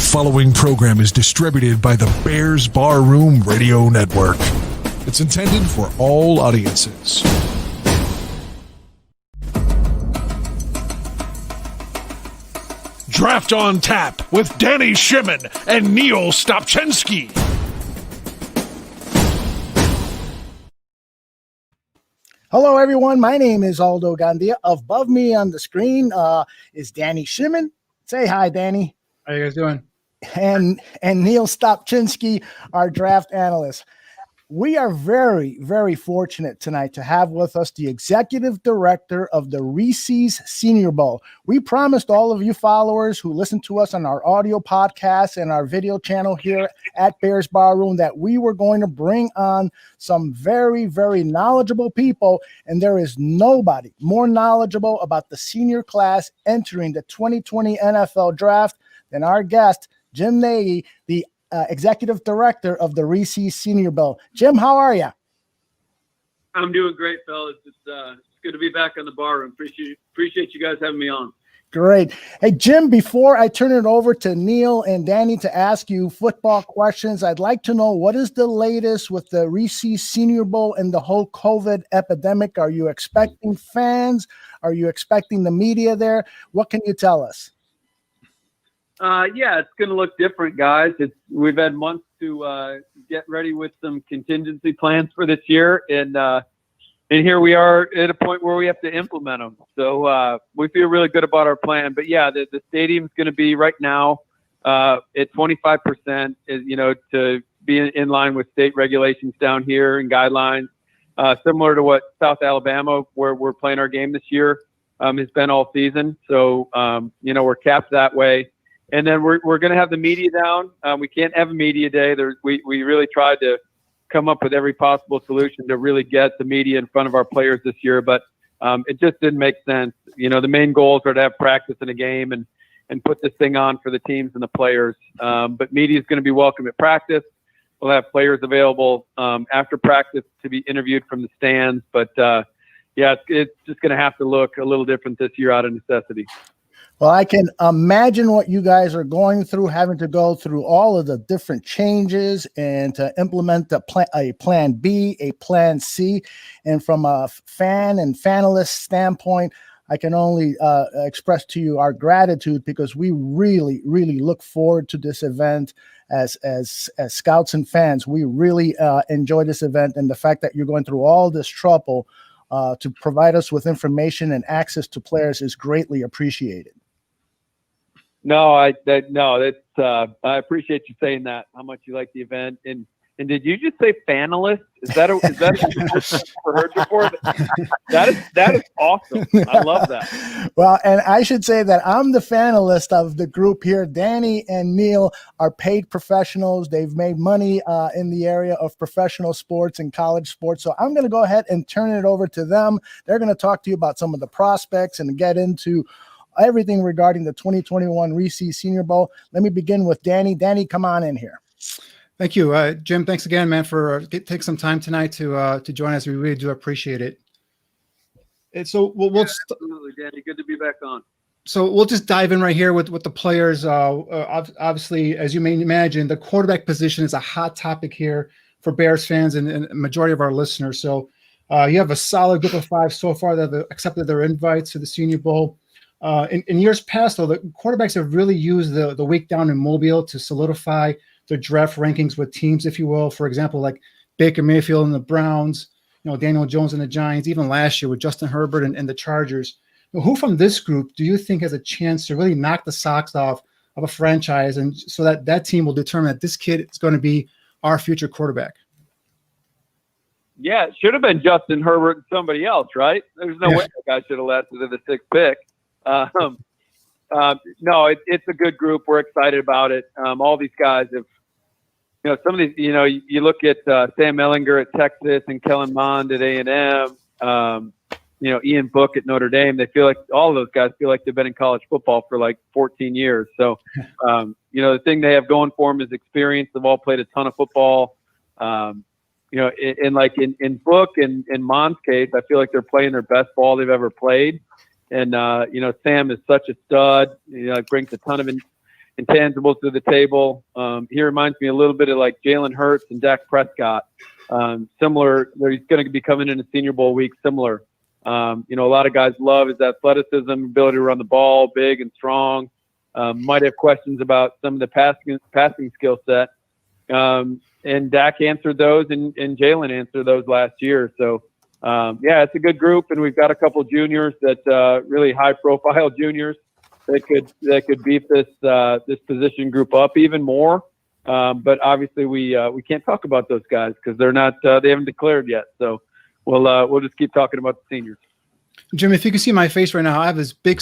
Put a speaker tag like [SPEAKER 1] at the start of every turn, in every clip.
[SPEAKER 1] following program is distributed by the Bears Barroom Radio Network. It's intended for all audiences. Draft on Tap with Danny Shimon and Neil Stopchenski.
[SPEAKER 2] Hello, everyone. My name is Aldo Gandia. Above me on the screen is Danny Shimon. Say hi, Danny.
[SPEAKER 3] How you guys doing?
[SPEAKER 2] And Neil Stopchenski, our draft analyst. We are very, very fortunate tonight to have with us the executive director of the Reese's Senior Bowl. We promised all of you followers who listen to us on our audio podcast and our video channel here at Bears Barroom that we were going to bring on some very, very knowledgeable people, and there is nobody more knowledgeable about the senior class entering the 2020 NFL Draft than our guest, Jim Nagy, the executive director of the Reese's Senior Bowl. Jim, how are you?
[SPEAKER 4] I'm doing great, fellas. It's good to be back on the bar room. Appreciate you guys having me on.
[SPEAKER 2] Great. Hey, Jim, before I turn it over to Neil and Danny to ask you football questions, I'd like to know what is the latest with the Reese's Senior Bowl and the whole COVID epidemic? Are you expecting fans? Are you expecting the media there? What can you tell us?
[SPEAKER 4] Yeah, it's going to look different, guys. We've had months to get ready with some contingency plans for this year, and here we are at a point where we have to implement them. So we feel really good about our plan. But yeah, the stadium's going to be right now at 25%, to be in line with state regulations down here and guidelines, similar to what South Alabama, where we're playing our game this year, has been all season. So we're capped that way. And then we're going to have the media down. We can't have a media day. We really tried to come up with every possible solution to really get the media in front of our players this year, but it just didn't make sense. The main goals are to have practice in a game and put this thing on for the teams and the players. But media is going to be welcome at practice. We'll have players available after practice to be interviewed from the stands. But it's just going to have to look a little different this year out of necessity.
[SPEAKER 2] Well, I can imagine what you guys are going through, having to go through all of the different changes and to implement a plan B, a plan C. And from a fan and fanalist standpoint, I can only express to you our gratitude because we really, really look forward to this event as scouts and fans. We really enjoy this event, and the fact that you're going through all this trouble to provide us with information and access to players is greatly appreciated.
[SPEAKER 4] No, I appreciate you saying that, how much you like the event. And did you just say fanalist? Is that a ever heard before? That is awesome. I love that.
[SPEAKER 2] Well, and I should say that I'm the fanalist of the group here. Danny and Neil are paid professionals. They've made money in the area of professional sports and college sports. So I'm going to go ahead and turn it over to them. They're going to talk to you about some of the prospects and get into everything regarding the 2021 Reese's Senior Bowl. Let me begin with Danny. Danny, come on in here.
[SPEAKER 3] Thank you, Jim. Thanks again, man, for take some time tonight to join us. We really do appreciate it. And so
[SPEAKER 4] absolutely, Danny. Good to be back on.
[SPEAKER 3] So we'll just dive in right here with the players. Obviously, as you may imagine, the quarterback position is a hot topic here for Bears fans and a majority of our listeners. So you have a solid group of 5 so far that have accepted their invites to the Senior Bowl. In years past, though, the quarterbacks have really used the week down in Mobile to solidify their draft rankings with teams, if you will. For example, like Baker Mayfield and the Browns, Daniel Jones and the Giants, even last year with Justin Herbert and the Chargers. Who from this group do you think has a chance to really knock the socks off of a franchise, and so that team will determine that this kid is going to be our future quarterback?
[SPEAKER 4] Yeah, it should have been Justin Herbert and somebody else, right? There's no way that guy should have lasted to the 6th pick. No, it's a good group. We're excited about it. All these guys have, some of these, you look at Sam Ehlinger at Texas and Kellen Mond at A&M, Ian Book at Notre Dame. They feel like all of those guys feel like they've been in college football for like 14 years. So, the thing they have going for them is experience. They've all played a ton of football. In Book and in Mond's case, I feel like they're playing their best ball they've ever played. And, Sam is such a stud, brings a ton of intangibles to the table. He reminds me a little bit of like Jalen Hurts and Dak Prescott. Similar, he's going to be coming in a Senior Bowl week. Similar. A lot of guys love his athleticism, ability to run the ball, big and strong. Might have questions about some of the passing skill set. And Dak answered those, and Jalen answered those last year. So, it's a good group, and we've got a couple of juniors that really high-profile juniors that could beef this position group up even more. But obviously, we can't talk about those guys because they're not they haven't declared yet. So we'll just keep talking about the seniors.
[SPEAKER 3] Jim, if you can see my face right now, I have this big.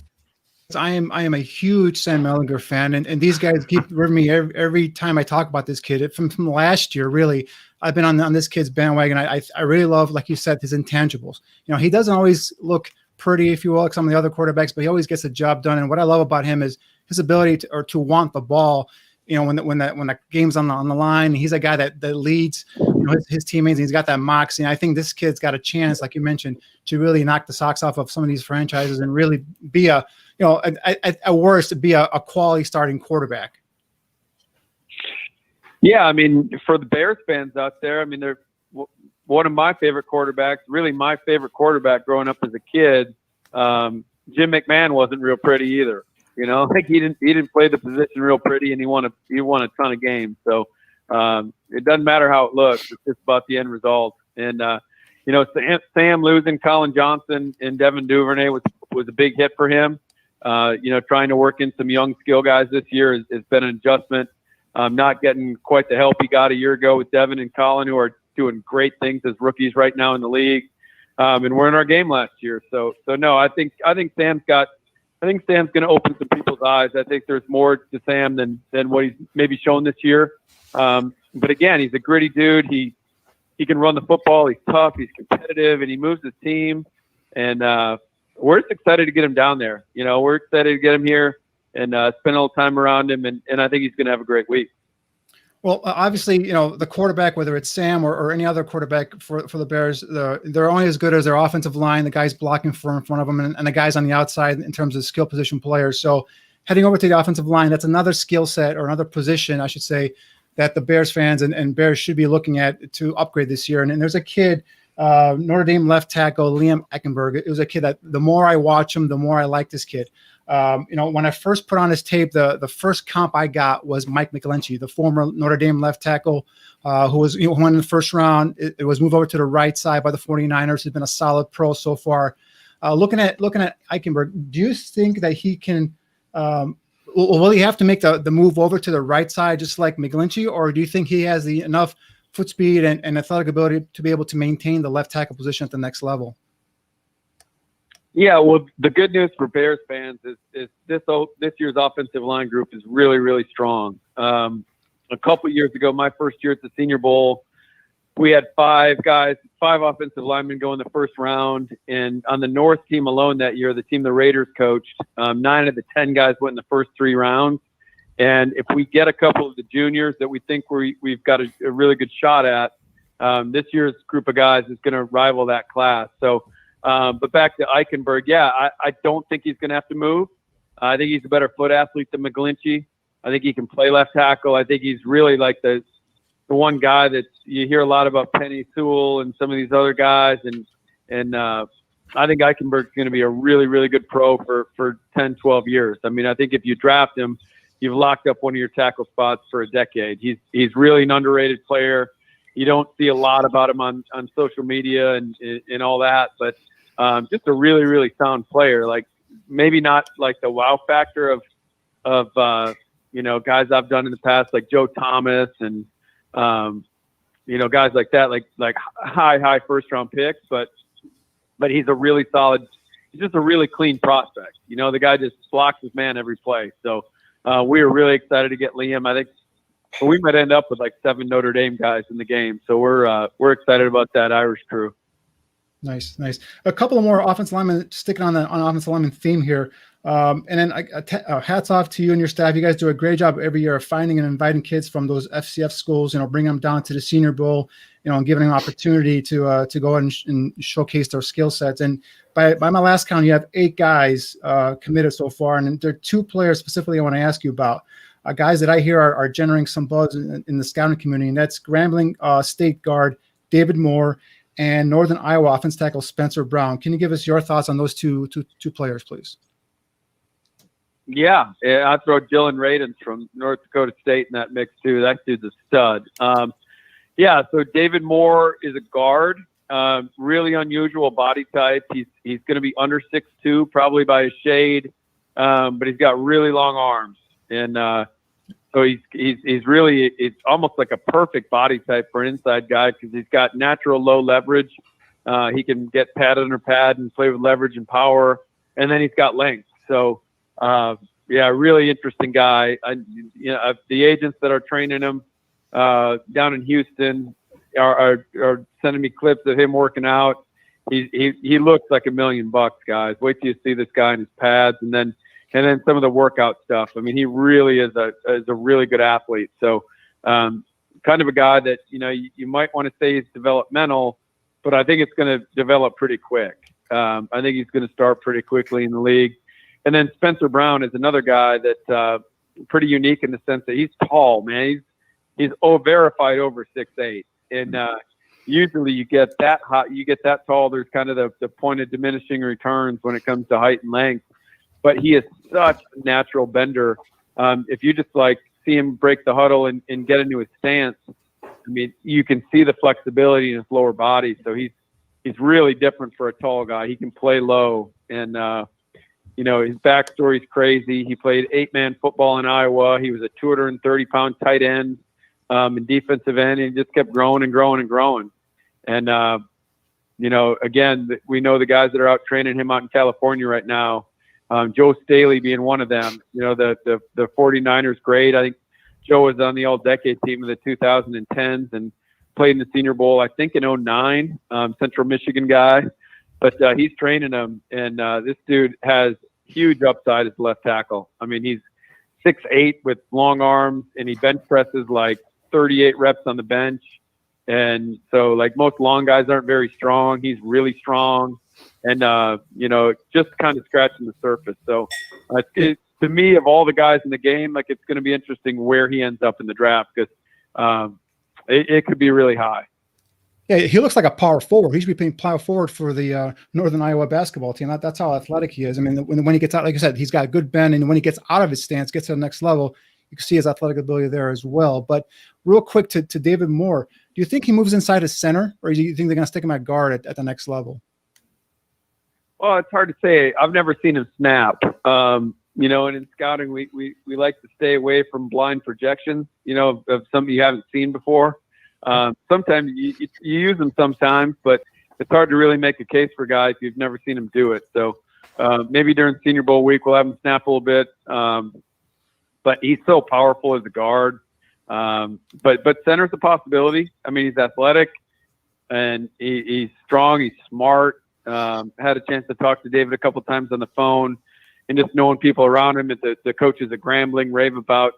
[SPEAKER 3] I am a huge Sam Mellinger fan, and these guys keep revving me every time I talk about this kid. From last year, really, I've been on this kid's bandwagon. I really love, like you said, his intangibles. He doesn't always look pretty, if you will, like some of the other quarterbacks, but he always gets the job done. And what I love about him is his ability to want the ball. When the game's on the line, he's a guy that leads his teammates. And he's got that moxie. And I think this kid's got a chance, like you mentioned, to really knock the socks off of some of these franchises and really be at worst, to be a quality starting quarterback.
[SPEAKER 4] Yeah, I mean, for the Bears fans out there, I mean, they're one of my favorite quarterbacks. Really, my favorite quarterback growing up as a kid. Jim McMahon wasn't real pretty either. Like he didn't play the position real pretty, and he won a ton of games. So it doesn't matter how it looks; it's just about the end result. And Sam losing Colin Johnson and Devin Duvernay was a big hit for him. Trying to work in some young skill guys this year has been an adjustment. Not getting quite the help he got a year ago with Devin and Colin, who are doing great things as rookies right now in the league. And we're in our game last year. So no, I think Sam's going to open some people's eyes. I think there's more to Sam than what he's maybe shown this year. But again, he's a gritty dude. He can run the football. He's tough. He's competitive, and he moves his team. And we're just excited to get him down there. We're excited to get him here and spend a little time around him. And I think he's going to have a great week.
[SPEAKER 3] Well, obviously, the quarterback, whether it's Sam or any other quarterback for the Bears, they're only as good as their offensive line, the guys blocking in front of them, and the guys on the outside in terms of skill position players. So heading over to the offensive line, that's another skill set or another position, I should say, that the Bears fans and Bears should be looking at to upgrade this year. And there's a kid, Notre Dame left tackle, Liam Eckenberg. It was a kid that the more I watch him, the more I like this kid. When I first put on his tape, the first comp I got was Mike McGlinchey, the former Notre Dame left tackle, who was won in the first round. It was moved over to the right side by the 49ers. He's been a solid pro so far. Looking at Eichenberg, do you think that he can? Will he have to make the move over to the right side just like McGlinchey, or do you think he has the enough foot speed and athletic ability to be able to maintain the left tackle position at the next level?
[SPEAKER 4] Yeah, well, the good news for Bears fans is this year's offensive line group is really, really strong. A couple years ago, my first year at the Senior Bowl, we had five offensive linemen go in the first round. And on the North team alone that year, the team the Raiders coached, 9 of the 10 guys went in the first 3 rounds. And if we get a couple of the juniors that we think we've got a really good shot at, this year's group of guys is going to rival that class. So, but back to Eichenberg, I don't think he's going to have to move. I think he's a better foot athlete than McGlinchey. I think he can play left tackle. I think he's really like the one guy that you hear a lot about, Penny Sewell and some of these other guys. And I think Eichenberg's going to be a really, really good pro for 10, 12 years. I mean, I think if you draft him, you've locked up one of your tackle spots for a decade. He's really an underrated player. You don't see a lot about him on social media and all that, but just a really, really sound player. Like maybe not like the wow factor of guys I've done in the past, like Joe Thomas and guys like that, like high first round picks, but he's a really solid. He's just a really clean prospect. The guy just blocks his man every play. So we are really excited to get Liam. I think we might end up with like 7 Notre Dame guys in the game. So we're excited about that Irish crew.
[SPEAKER 3] Nice. A couple of more offensive linemen, sticking on offensive lineman theme here. And then hats off to you and your staff. You guys do a great job every year of finding and inviting kids from those FCF schools, bringing them down to the Senior Bowl, and giving them an opportunity to go and showcase their skill sets. And by my last count, you have 8 guys committed so far. And there are 2 players specifically I want to ask you about. guys that I hear are generating some buzz in the scouting community, and that's Grambling State guard David Moore and Northern Iowa offense tackle Spencer Brown. Can you give us your thoughts on those two players, please?
[SPEAKER 4] Yeah, I throw Dylan Radens from North Dakota State in that mix too. That dude's a stud. Yeah, so David Moore is a guard, really unusual body type. He's going to be under 6'2", probably by a shade, but he's got really long arms, and so he's really, it's almost like a perfect body type for an inside guy because he's got natural low leverage. He can get pad under pad and play with leverage and power, and then he's got length. So. Yeah, really interesting guy. The agents that are training him down in Houston are sending me clips of him working out. He looks like $1 million, guys. Wait till you see this guy in his pads, and then some of the workout stuff. I mean, he really is a really good athlete. So, kind of a guy that you might want to say he's developmental, but I think it's going to develop pretty quick. I think he's going to start pretty quickly in the league. And then Spencer Brown is another guy that pretty unique in the sense that he's tall, man. He's verified over 6'8", and usually you get that tall. There's kind of the point of diminishing returns when it comes to height and length. But he is such a natural bender. If you just see him break the huddle and get into his stance, I mean, you can see the flexibility in his lower body. So he's really different for a tall guy. He can play low and. His backstory is crazy. He played 8-man football in Iowa. He was a 230-pound tight end and defensive end. And he just kept growing and growing and growing. And, again, we know the guys that are out training him out in California right now, Joe Staley being one of them. The 49ers great. I think Joe was on the all-decade team of the 2010s and played in the Senior Bowl, I think, in 2009, Central Michigan guy. But he's training him, and this dude has huge upside as left tackle. I mean, he's 6'8" with long arms, and he bench presses 38 reps on the bench. And so, most long guys aren't very strong. He's really strong, and just kind of scratching the surface. So, to me, of all the guys in the game, it's going to be interesting where he ends up in the draft because it could be really high.
[SPEAKER 3] Yeah, he looks like a power forward. He should be playing power forward for the Northern Iowa basketball team. That's how athletic he is. I mean, when he gets out, like I said, he's got a good bend, and when he gets out of his stance, gets to the next level, you can see his athletic ability there as well. But real quick to David Moore, do you think he moves inside his center, or do you think they're going to stick him at guard at the next level?
[SPEAKER 4] Well, it's hard to say. I've never seen him snap. And in scouting, we like to stay away from blind projections, of something you haven't seen before. Sometimes you use them sometimes, but it's hard to really make a case for guys if you've never seen them do it. So maybe during Senior Bowl week, we'll have him snap a little bit. But he's so powerful as a guard. But center's a possibility. I mean, he's athletic and he's strong. He's smart. Had a chance to talk to David a couple times on the phone, and just knowing people around him, the coaches at Grambling rave about,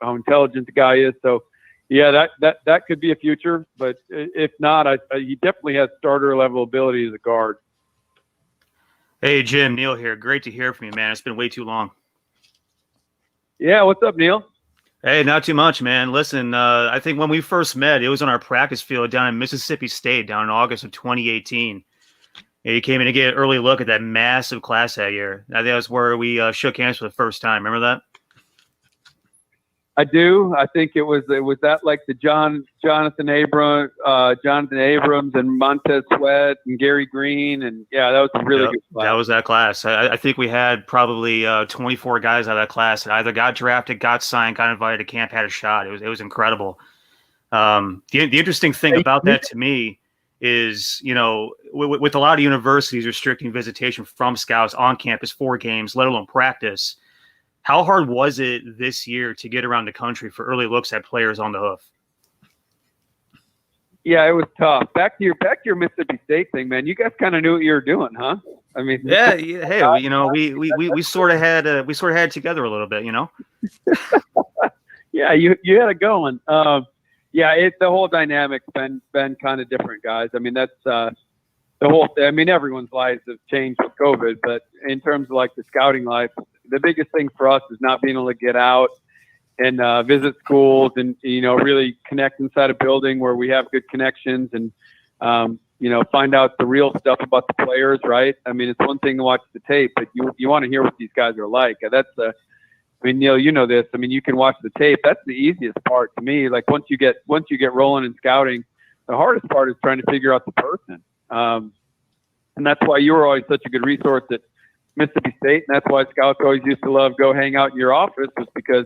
[SPEAKER 4] how intelligent the guy is. So, yeah, that could be a future, but if not, he definitely has starter level ability as a guard.
[SPEAKER 5] Hey, Jim, Neil here. Great to hear from you, man. It's been way too long.
[SPEAKER 4] Yeah, what's up, Neil?
[SPEAKER 5] Hey, not too much, man. Listen, I think when we first met, it was on our practice field down in Mississippi State down in August of 2018. And you came in to get an early look at that massive class that year. I think that was where we shook hands for the first time. Remember that?
[SPEAKER 4] I do. I think it was that the Jonathan Abrams and Montez Sweat and Gary Green, and yeah, that was a really good class.
[SPEAKER 5] That was that class. I think we had probably 24 guys out of that class that either got drafted, got signed, got invited to camp, had a shot. It was incredible. The interesting thing about that to me is, with a lot of universities restricting visitation from scouts on campus for games, let alone practice. How hard was it this year to get around the country for early looks at players on the hoof?
[SPEAKER 4] Yeah, it was tough. Back to your Mississippi State thing, man. You guys kind of knew what you were doing, huh? I mean,
[SPEAKER 5] yeah. Hey, we sort of had it together a little bit,
[SPEAKER 4] Yeah, you had it going. The whole dynamic's been kind of different, guys. I mean, that's the whole thing. I mean, everyone's lives have changed with COVID, but in terms of the scouting life, the biggest thing for us is not being able to get out and visit schools and, really connect inside a building where we have good connections and, find out the real stuff about the players, right? I mean, it's one thing to watch the tape, but you want to hear what these guys are like. Neil, you know this. I mean, you can watch the tape. That's the easiest part to me. Like once you get rolling in scouting, the hardest part is trying to figure out the person. And that's why you were always such a good resource at Mississippi State. And that's why scouts always used to love go hang out in your office, was because,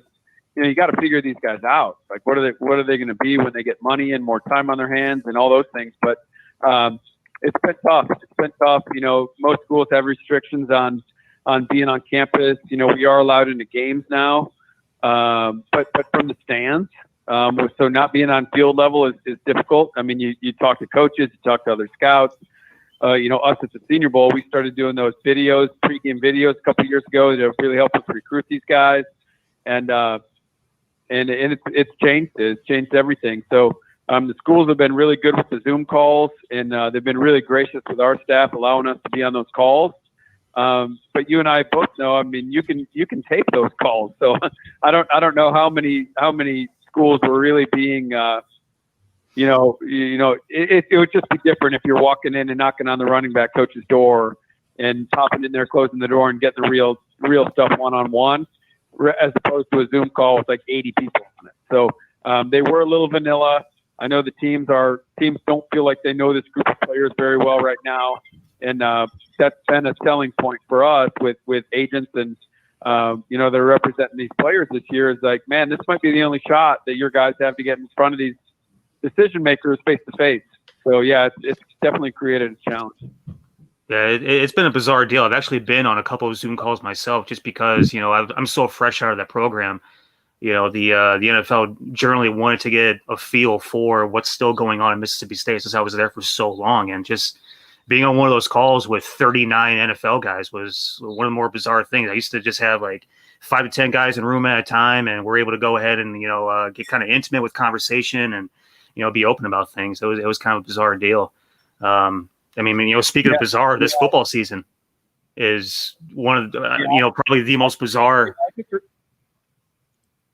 [SPEAKER 4] you got to figure these guys out. Like, what are they going to be when they get money and more time on their hands and all those things. But it's been tough. Most schools have restrictions on being on campus. We are allowed into games now, but from the stands. So not being on field level is difficult. I mean, you talk to coaches, you talk to other scouts. Us at the Senior Bowl, we started doing those videos, pregame videos a couple of years ago to really help us recruit these guys. And it's changed. It's changed everything. So the schools have been really good with the Zoom calls, and they've been really gracious with our staff, allowing us to be on those calls. But you and I both know, I mean, you can tape those calls. So I don't know how many schools were really being, it would just be different if you're walking in and knocking on the running back coach's door and popping in there, closing the door, and getting the real stuff one-on-one, as opposed to a Zoom call with like 80 people on it. So they were a little vanilla. I know the teams don't feel like they know this group of players very well right now. And that's been a selling point for us with agents and, they're representing these players this year, is like, man, this might be the only shot that your guys have to get in front of these decision makers face to face. So yeah, it's definitely created a challenge.
[SPEAKER 5] Yeah, it's been a bizarre deal. I've actually been on a couple of Zoom calls myself, just because I'm so fresh out of that program. The NFL generally wanted to get a feel for what's still going on in Mississippi State, since I was there for so long, and just being on one of those calls with 39 NFL guys was one of the more bizarre things. I used to just have like 5 to 10 guys in a room at a time, and we're able to go ahead and get kind of intimate with conversation and be open about things. It was kind of a bizarre deal. Speaking of bizarre, this football season is one of the, probably the most bizarre.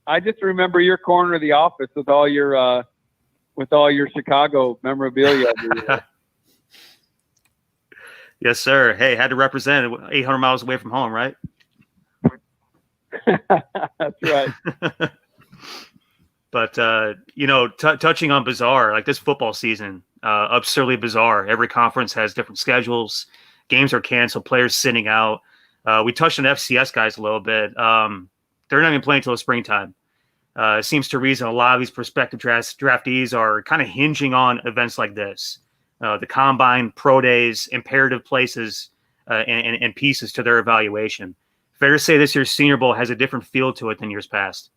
[SPEAKER 4] I just remember your corner of the office with all your Chicago memorabilia.
[SPEAKER 5] Yes, sir. Hey, had to represent 800 miles away from home, right?
[SPEAKER 4] That's right.
[SPEAKER 5] But, touching on bizarre, like this football season, absurdly bizarre. Every conference has different schedules. Games are canceled. Players sitting out. We touched on FCS guys a little bit. They're not even playing until the springtime. It seems to reason a lot of these prospective draftees are kind of hinging on events like this. The combine, pro days, imperative places, and pieces to their evaluation. Fair to say this year's Senior Bowl has a different feel to it than years past.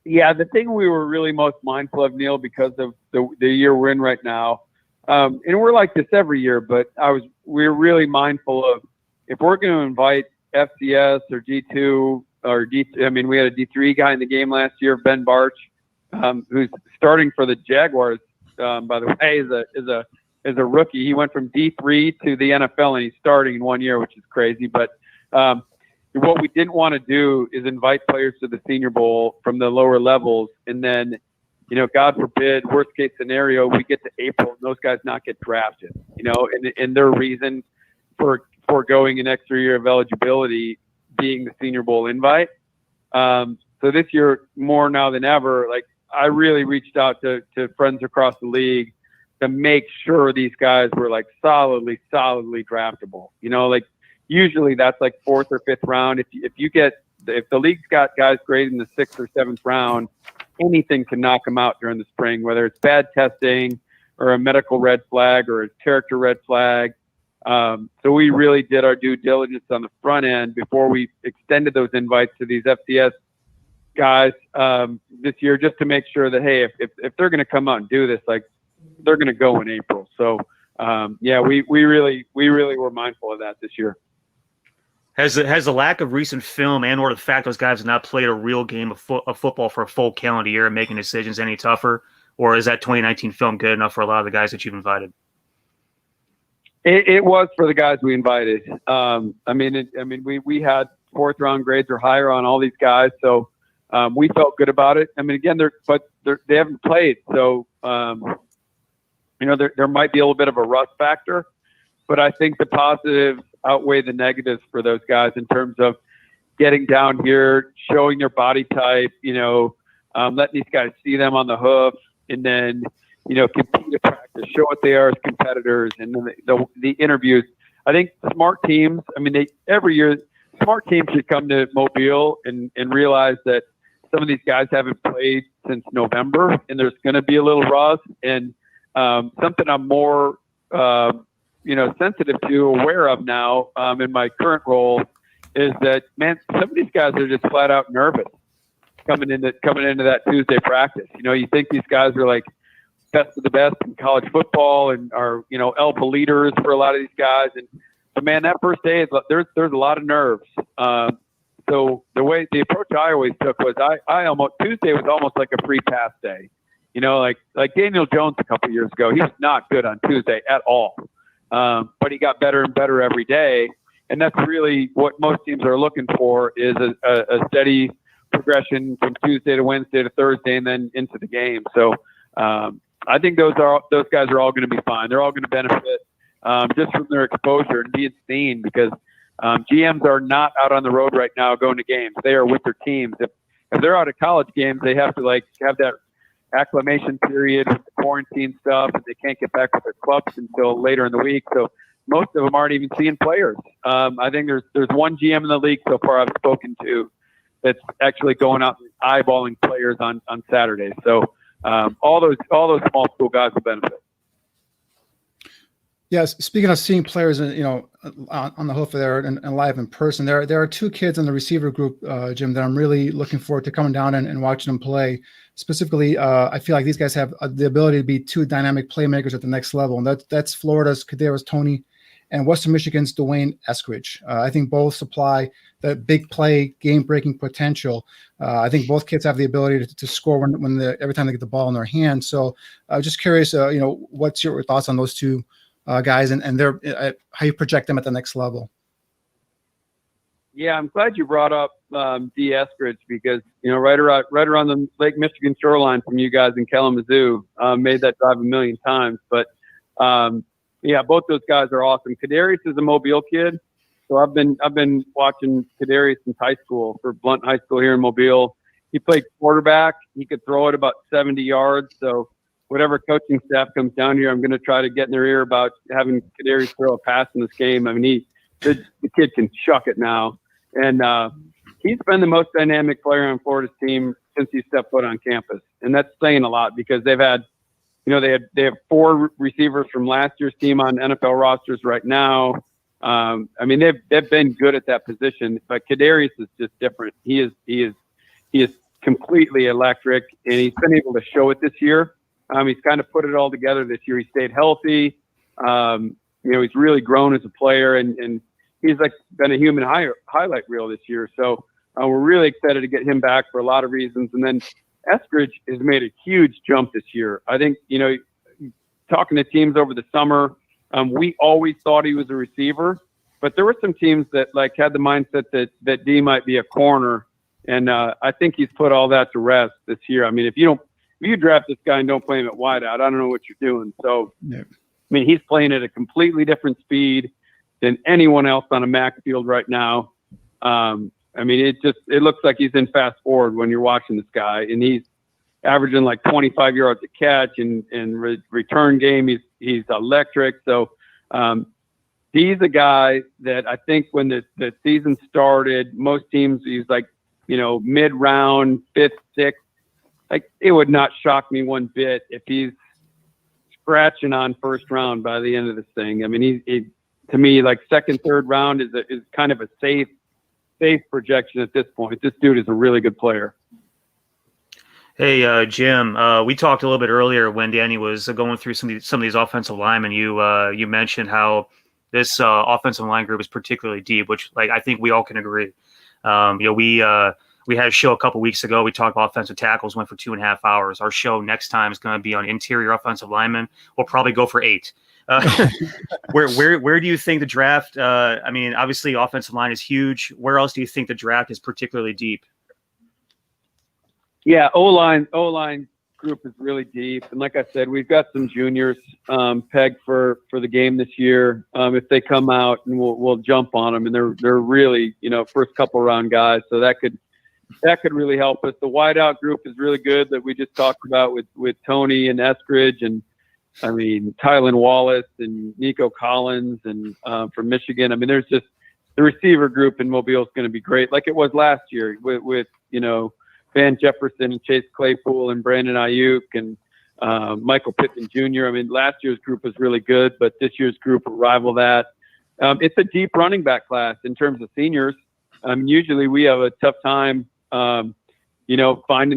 [SPEAKER 4] Yeah, the thing we were really most mindful of, Neil, because of the year we're in right now, and we're like this every year, but we're really mindful of, if we're going to invite FCS or D2 or we had a D3 guy in the game last year, Ben Barch, who's starting for the Jaguars. By the way, is a rookie. He went from D3 to the NFL, and he's starting in 1 year, which is crazy. But what we didn't want to do is invite players to the Senior Bowl from the lower levels, and then, God forbid, worst case scenario, we get to April and those guys not get drafted. And their reason for foregoing an extra year of eligibility being the Senior Bowl invite. So this year, more now than ever, like, I really reached out to friends across the league to make sure these guys were like solidly draftable. Usually that's like 4th or 5th round. If the league's got guys graded in the 6th or 7th round, anything can knock them out during the spring, whether it's bad testing or a medical red flag or a character red flag. So we really did our due diligence on the front end before we extended those invites to these FCS guys this year, just to make sure that, hey, if they're going to come out and do this, like, they're going to go in April. So we really were mindful of that this year.
[SPEAKER 5] Has the lack of recent film and or the fact those guys have not played a real game of football for a full calendar year and making decisions any tougher, or is that 2019 film good enough for a lot of the guys that you've invited? It
[SPEAKER 4] was for the guys we invited. We fourth round grades or higher on all these guys. So we felt good about it. I mean, again, they haven't played, so there might be a little bit of a rust factor, but I think the positives outweigh the negatives for those guys in terms of getting down here, showing their body type, letting these guys see them on the hoof, and then compete at practice, show what they are as competitors, and then the interviews. I think smart teams, every year, smart teams should come to Mobile and realize that some of these guys haven't played since November, and there's going to be a little rust. And something I'm more, sensitive to, aware of now in my current role is that, man, some of these guys are just flat out nervous coming into that Tuesday practice. You think these guys are like best of the best in college football and are, alpha leaders for a lot of these guys. But man, that first day, there's a lot of nerves. So the approach I always took was Tuesday was almost like a free pass day. Like Daniel Jones a couple of years ago, he was not good on Tuesday at all. But he got better and better every day. And that's really what most teams are looking for, is a steady progression from Tuesday to Wednesday to Thursday and then into the game. So I think those guys are all going to be fine. They're all going to benefit just from their exposure and being seen, because GMs are not out on the road right now going to games. They are with their teams. If they're out of college games, they have to have that acclimation period with the quarantine stuff, and they can't get back with their clubs until later in the week. So most of them aren't even seeing players. I think there's one GM in the league so far I've spoken to that's actually going out and eyeballing players on Saturdays. So all those small school guys will benefit.
[SPEAKER 3] Yes, speaking of seeing players, on the hoof there and live in person, there are two kids in the receiver group, Jim, that I'm really looking forward to coming down and watching them play. Specifically, I feel like these guys have the ability to be two dynamic playmakers at the next level, and that's Florida's Kadarius Toney and Western Michigan's Dwayne Eskridge. I think both supply the big play, game-breaking potential. I think both kids have the ability to score every time they get the ball in their hands. So I'm just curious, what's your thoughts on those two guys and their how you project them at the next level?
[SPEAKER 4] Yeah, I'm glad you brought up D. Eskridge, because right around the Lake Michigan shoreline from you guys in Kalamazoo, made that drive a million times. But yeah, both those guys are awesome. Kadarius is a Mobile kid, so I've been watching Kadarius since high school for Blount High School here in Mobile. He played quarterback. He could throw it about 70 yards. So whatever coaching staff comes down here, I'm going to try to get in their ear about having Kadarius throw a pass in this game. The kid can chuck it now. And he's been the most dynamic player on Florida's team since he stepped foot on campus. And that's saying a lot, because they've had, they have 4 receivers from last year's team on NFL rosters right now. They've been good at that position, but Kadarius is just different. He is completely electric, and he's been able to show it this year. He's kind of put it all together this year. He stayed healthy. He's really grown as a player, and he's been a human highlight reel this year. So we're really excited to get him back for a lot of reasons. And then Eskridge has made a huge jump this year. I think, talking to teams over the summer, we always thought he was a receiver, but there were some teams that had the mindset that D might be a corner. And I think he's put all that to rest this year. If you draft this guy and don't play him at wideout, I don't know what you're doing. So, yeah. He's playing at a completely different speed than anyone else on a MAC field right now. It looks like he's in fast forward when you're watching this guy, and he's averaging 25 yards a catch, and return game, he's electric. So he's a guy that I think when the season started, most teams, he's mid-round, 5th, 6th. It would not shock me one bit if he's scratching on first round by the end of this thing. He to me, 2nd, 3rd round is kind of a safe projection at this point. This dude is a really good player.
[SPEAKER 5] Hey, Jim, we talked a little bit earlier when Danny was going through some of these offensive linemen. You mentioned how this offensive line group is particularly deep, which I think we all can agree. We had a show a couple weeks ago. We talked about offensive tackles, went for 2.5 hours. Our show next time is going to be on interior offensive linemen. We'll probably go for 8. Where do you think the draft? I mean, obviously, offensive line is huge. Where else do you think the draft is particularly deep?
[SPEAKER 4] Yeah, O-line group is really deep, and like I said, we've got some juniors pegged for the game this year. If they come out, and we'll jump on them, and they're really first couple round guys, so that could really help us. The wideout group is really good that we just talked about with Tony and Eskridge, and I mean Tylan Wallace and Nico Collins and from Michigan. I mean, there's just the receiver group in Mobile is going to be great, like it was last year with Van Jefferson and Chase Claypool and Brandon Ayuk and Michael Pittman Jr. I mean, last year's group was really good, but this year's group will rival that. It's a deep running back class in terms of seniors. Usually we have a tough time, finding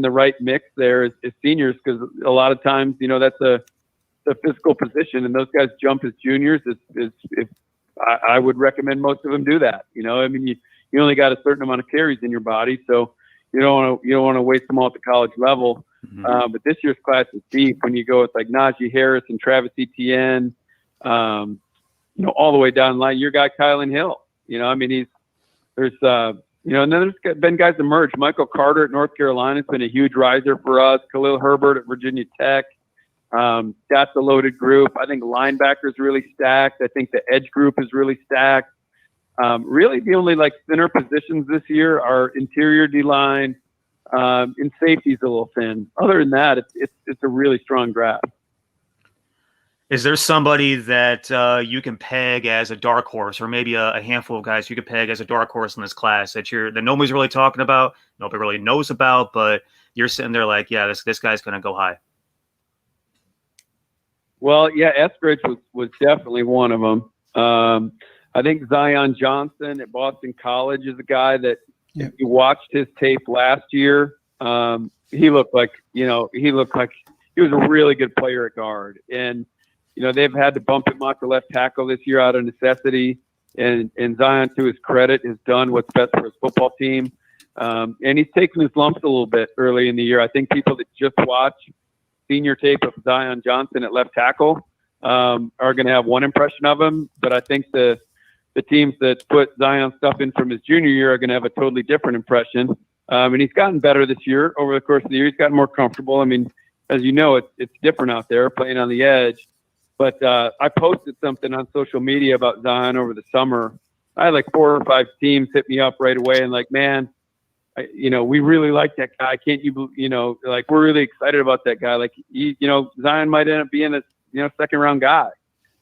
[SPEAKER 4] the right mix there as seniors, because a lot of times, that's a physical position, and those guys jump as juniors. If I would recommend most of them do that. I mean, you only got a certain amount of carries in your body, so you don't want to waste them all at the college level. Mm-hmm. But this year's class is deep when you go with like Najee Harris and Travis Etienne, all the way down the line. Your guy Kylan Hill. I mean, and then there's been guys emerge. Michael Carter at North Carolina has been a huge riser for us. Khalil Herbert at Virginia Tech. That's a loaded group. I think linebackers really stacked. I think the edge group is really stacked. Really, the only center positions this year are interior D-line, and safety's a little thin. Other than that, it's a really strong draft.
[SPEAKER 5] Is there somebody that you can peg as a dark horse, or maybe a handful of guys you could peg as a dark horse in this class that nobody's really talking about, nobody really knows about, but you're sitting there like, yeah, this guy's going to go high?
[SPEAKER 4] Well, yeah, Eskridge was definitely one of them. I think Zion Johnson at Boston College is a guy that if you watched his tape last year, he looked like he was a really good player at guard. And, they've had to bump him out to left tackle this year out of necessity. And Zion, to his credit, has done what's best for his football team. And he's taken his lumps a little bit early in the year. I think people that just watch senior tape of Zion Johnson at left tackle are going to have one impression of him. But I think the teams that put Zion stuff in from his junior year are going to have a totally different impression. And he's gotten better this year over the course of the year. He's gotten more comfortable. I mean, as you know, it's different out there playing on the edge. But I posted something on social media about Zion over the summer. I had 4 or 5 teams hit me up right away and man, we really like that guy. Can't you, we're really excited about that guy. Zion might end up being a, second round guy.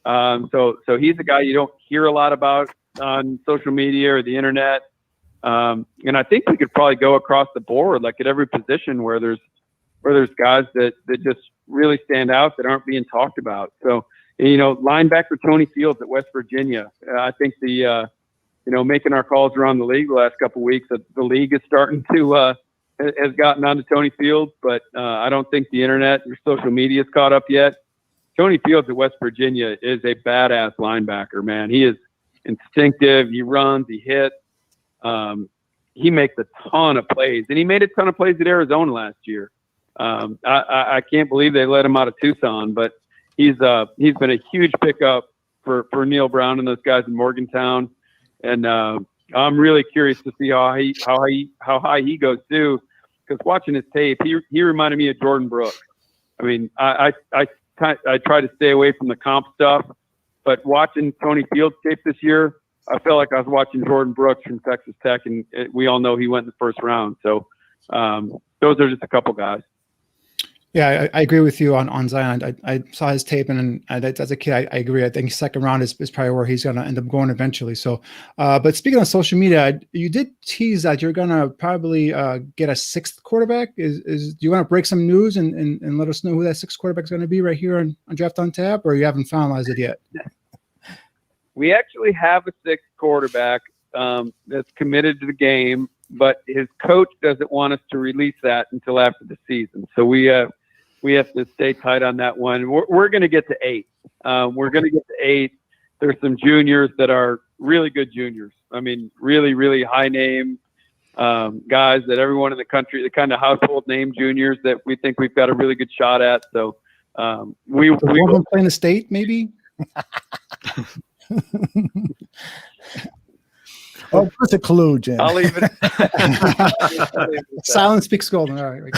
[SPEAKER 4] So he's a guy you don't hear a lot about on social media or the internet. And I think we could probably go across the board, at every position where there's guys that just really stand out that aren't being talked about. So, linebacker Tony Fields at West Virginia. I think making our calls around the league the last couple of weeks, that the league is starting to has gotten onto Tony Fields, but I don't think the internet or social media is caught up yet. Tony Fields at West Virginia is a badass linebacker, man. He is instinctive. He runs. He hits. He makes a ton of plays, and he made a ton of plays at Arizona last year. I can't believe they let him out of Tucson, but he's been a huge pickup for Neil Brown and those guys in Morgantown, and I'm really curious to see how high he goes too. Because watching his tape, he reminded me of Jordan Brooks. I mean, I try to stay away from the comp stuff, but watching Tony Fields tape this year, I felt like I was watching Jordan Brooks from Texas Tech, and we all know he went in the first round. So those are just a couple guys.
[SPEAKER 3] Yeah, I agree with you on Zion. I saw his tape, and as a kid, I agree. I think second round is probably where he's going to end up going eventually. So, but speaking of social media, you did tease that you're going to probably get a 6th quarterback. Do you want to break some news and let us know who that 6th quarterback is going to be right here on Draft on Tap, or you haven't finalized it yet?
[SPEAKER 4] We actually have a 6th quarterback that's committed to the game, but his coach doesn't want us to release that until after the season. So we have to stay tight on that one. We're going to get to 8. We're going to get to 8. There's some juniors that are really good juniors. I mean, really, really high name guys that everyone in the country, the kind of household name juniors that we think we've got a really good shot at. So we will
[SPEAKER 3] play in the state, maybe.
[SPEAKER 2] Oh, that's a clue, Jim.
[SPEAKER 4] I'll leave it.
[SPEAKER 3] Silence speaks golden. All right.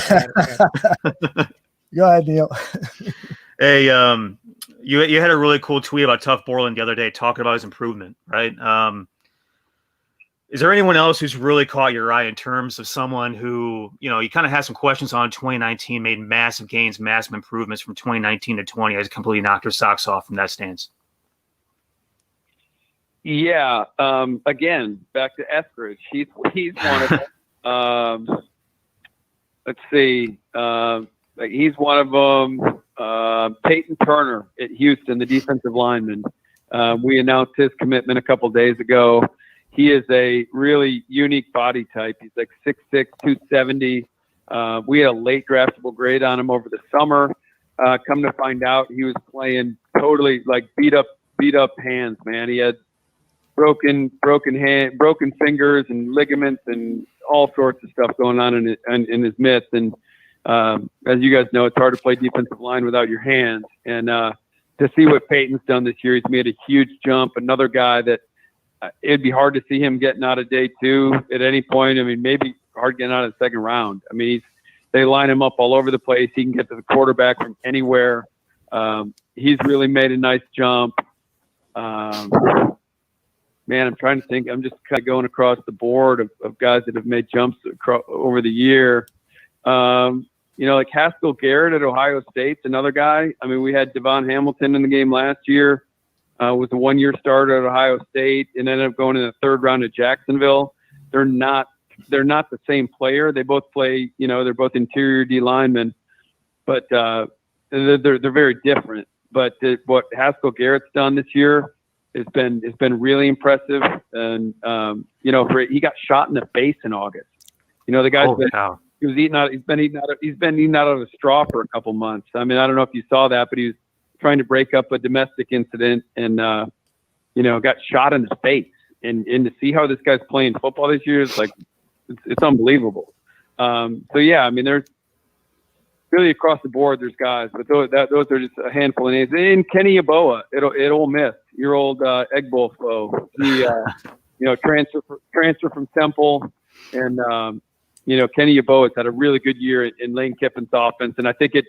[SPEAKER 2] Go ahead, Neil.
[SPEAKER 5] Hey, you had a really cool tweet about Tough Borland the other day talking about his improvement, right? Is there anyone else who's really caught your eye in terms of someone who, you kind of had some questions on 2019, made massive gains, massive improvements from 2019 to 20, has completely knocked your socks off from that stance?
[SPEAKER 4] Yeah. Again, back to Eskridge. He's one of them. Let's see. He's one of them. Peyton Turner at Houston, the defensive lineman. We announced his commitment a couple days ago. He is a really unique body type. He's like 6'6", 270. We had a late draftable grade on him over the summer. Come to find out, he was playing totally like beat up hands, man. He had broken fingers and ligaments and all sorts of stuff going on in his mitts. And as you guys know, it's hard to play defensive line without your hands. And to see what Peyton's done this year, he's made a huge jump. Another guy that it'd be hard to see him getting out of day two at any point. I mean, maybe hard getting out of the second round. I mean, they line him up all over the place. He can get to the quarterback from anywhere. He's really made a nice jump. Man, I'm trying to think. I'm just kind of going across the board of guys that have made jumps over the year. Like Haskell Garrett at Ohio State's another guy. I mean, we had Devon Hamilton in the game last year. Was a 1-year starter at Ohio State and ended up going in the third round at Jacksonville. They're not the same player. They both play, they're both interior D linemen, but they're very different. But what Haskell Garrett's done this year has been really impressive. And he got shot in the face in August. The guy's he's been eating out of a straw for a couple months. I mean, I don't know if you saw that, but he was trying to break up a domestic incident and got shot in the face. And to see how this guy's playing football this year is like it's unbelievable. So yeah, I mean, there's really across the board there's guys, but those are just a handful of names. And Kenny Yeboah at Ole Miss, your old Egg Bowl foe. He transfer from Temple, and Kenny Yeboah's had a really good year in Lane Kiffin's offense, and I think it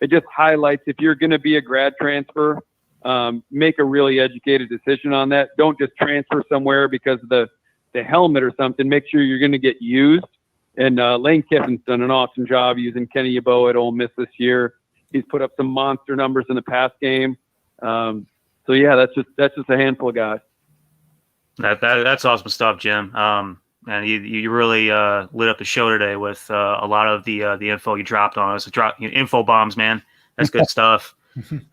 [SPEAKER 4] just highlights if you're going to be a grad transfer, make a really educated decision on that. Don't just transfer somewhere because of the helmet or something. Make sure you're going to get used. And Lane Kiffin's done an awesome job using Kenny Yeboah at Ole Miss this year. He's put up some monster numbers in the pass game. So yeah, that's just a handful of guys.
[SPEAKER 5] That's awesome stuff, Jim. And you really lit up the show today with a lot of the info you dropped on us. Info bombs, man. That's good stuff.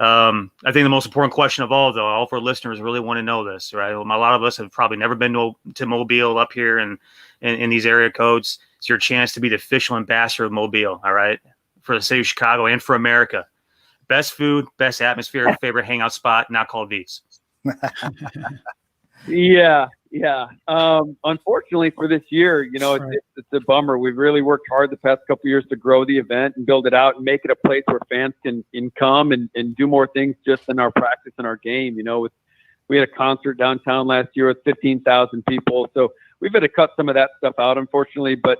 [SPEAKER 5] I think the most important question of all, though, all of our listeners really want to know this, right? A lot of us have probably never been to Mobile up here and in these area codes. It's your chance to be the official ambassador of Mobile, all right, for the city of Chicago and for America. Best food, best atmosphere, favorite hangout spot, not called V's.
[SPEAKER 4] Yeah. Unfortunately for this year, it's a bummer. We've really worked hard the past couple of years to grow the event and build it out and make it a place where fans can come and do more things just in our practice and our game. We had a concert downtown last year with 15,000 people. So we've had to cut some of that stuff out, unfortunately. But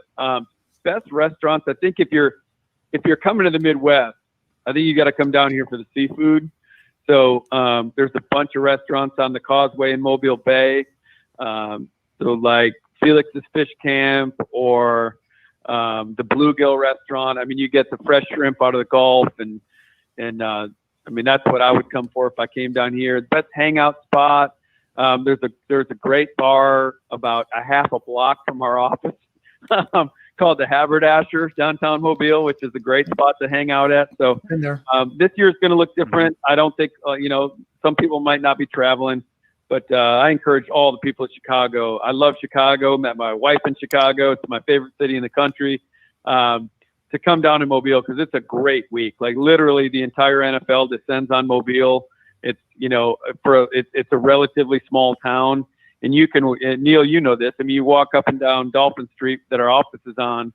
[SPEAKER 4] best restaurants, I think if you're coming to the Midwest, I think you got to come down here for the seafood. So there's a bunch of restaurants on the Causeway in Mobile Bay. So like Felix's Fish Camp or the Bluegill restaurant. I mean, you get the fresh shrimp out of the Gulf, and I mean, that's what I would come for if I came down here. The best hangout spot. There's a great bar about a half a block from our office called the Haberdasher downtown Mobile, which is a great spot to hang out at. So this year is going to look different. I don't think, some people might not be traveling, but I encourage all the people of Chicago. I love Chicago. Met my wife in Chicago. It's my favorite city in the country. To come down to Mobile because it's a great week. Like literally the entire NFL descends on Mobile. It's, it's a relatively small town. And you can, Neil, you know this. I mean, you walk up and down Dolphin Street that our office is on,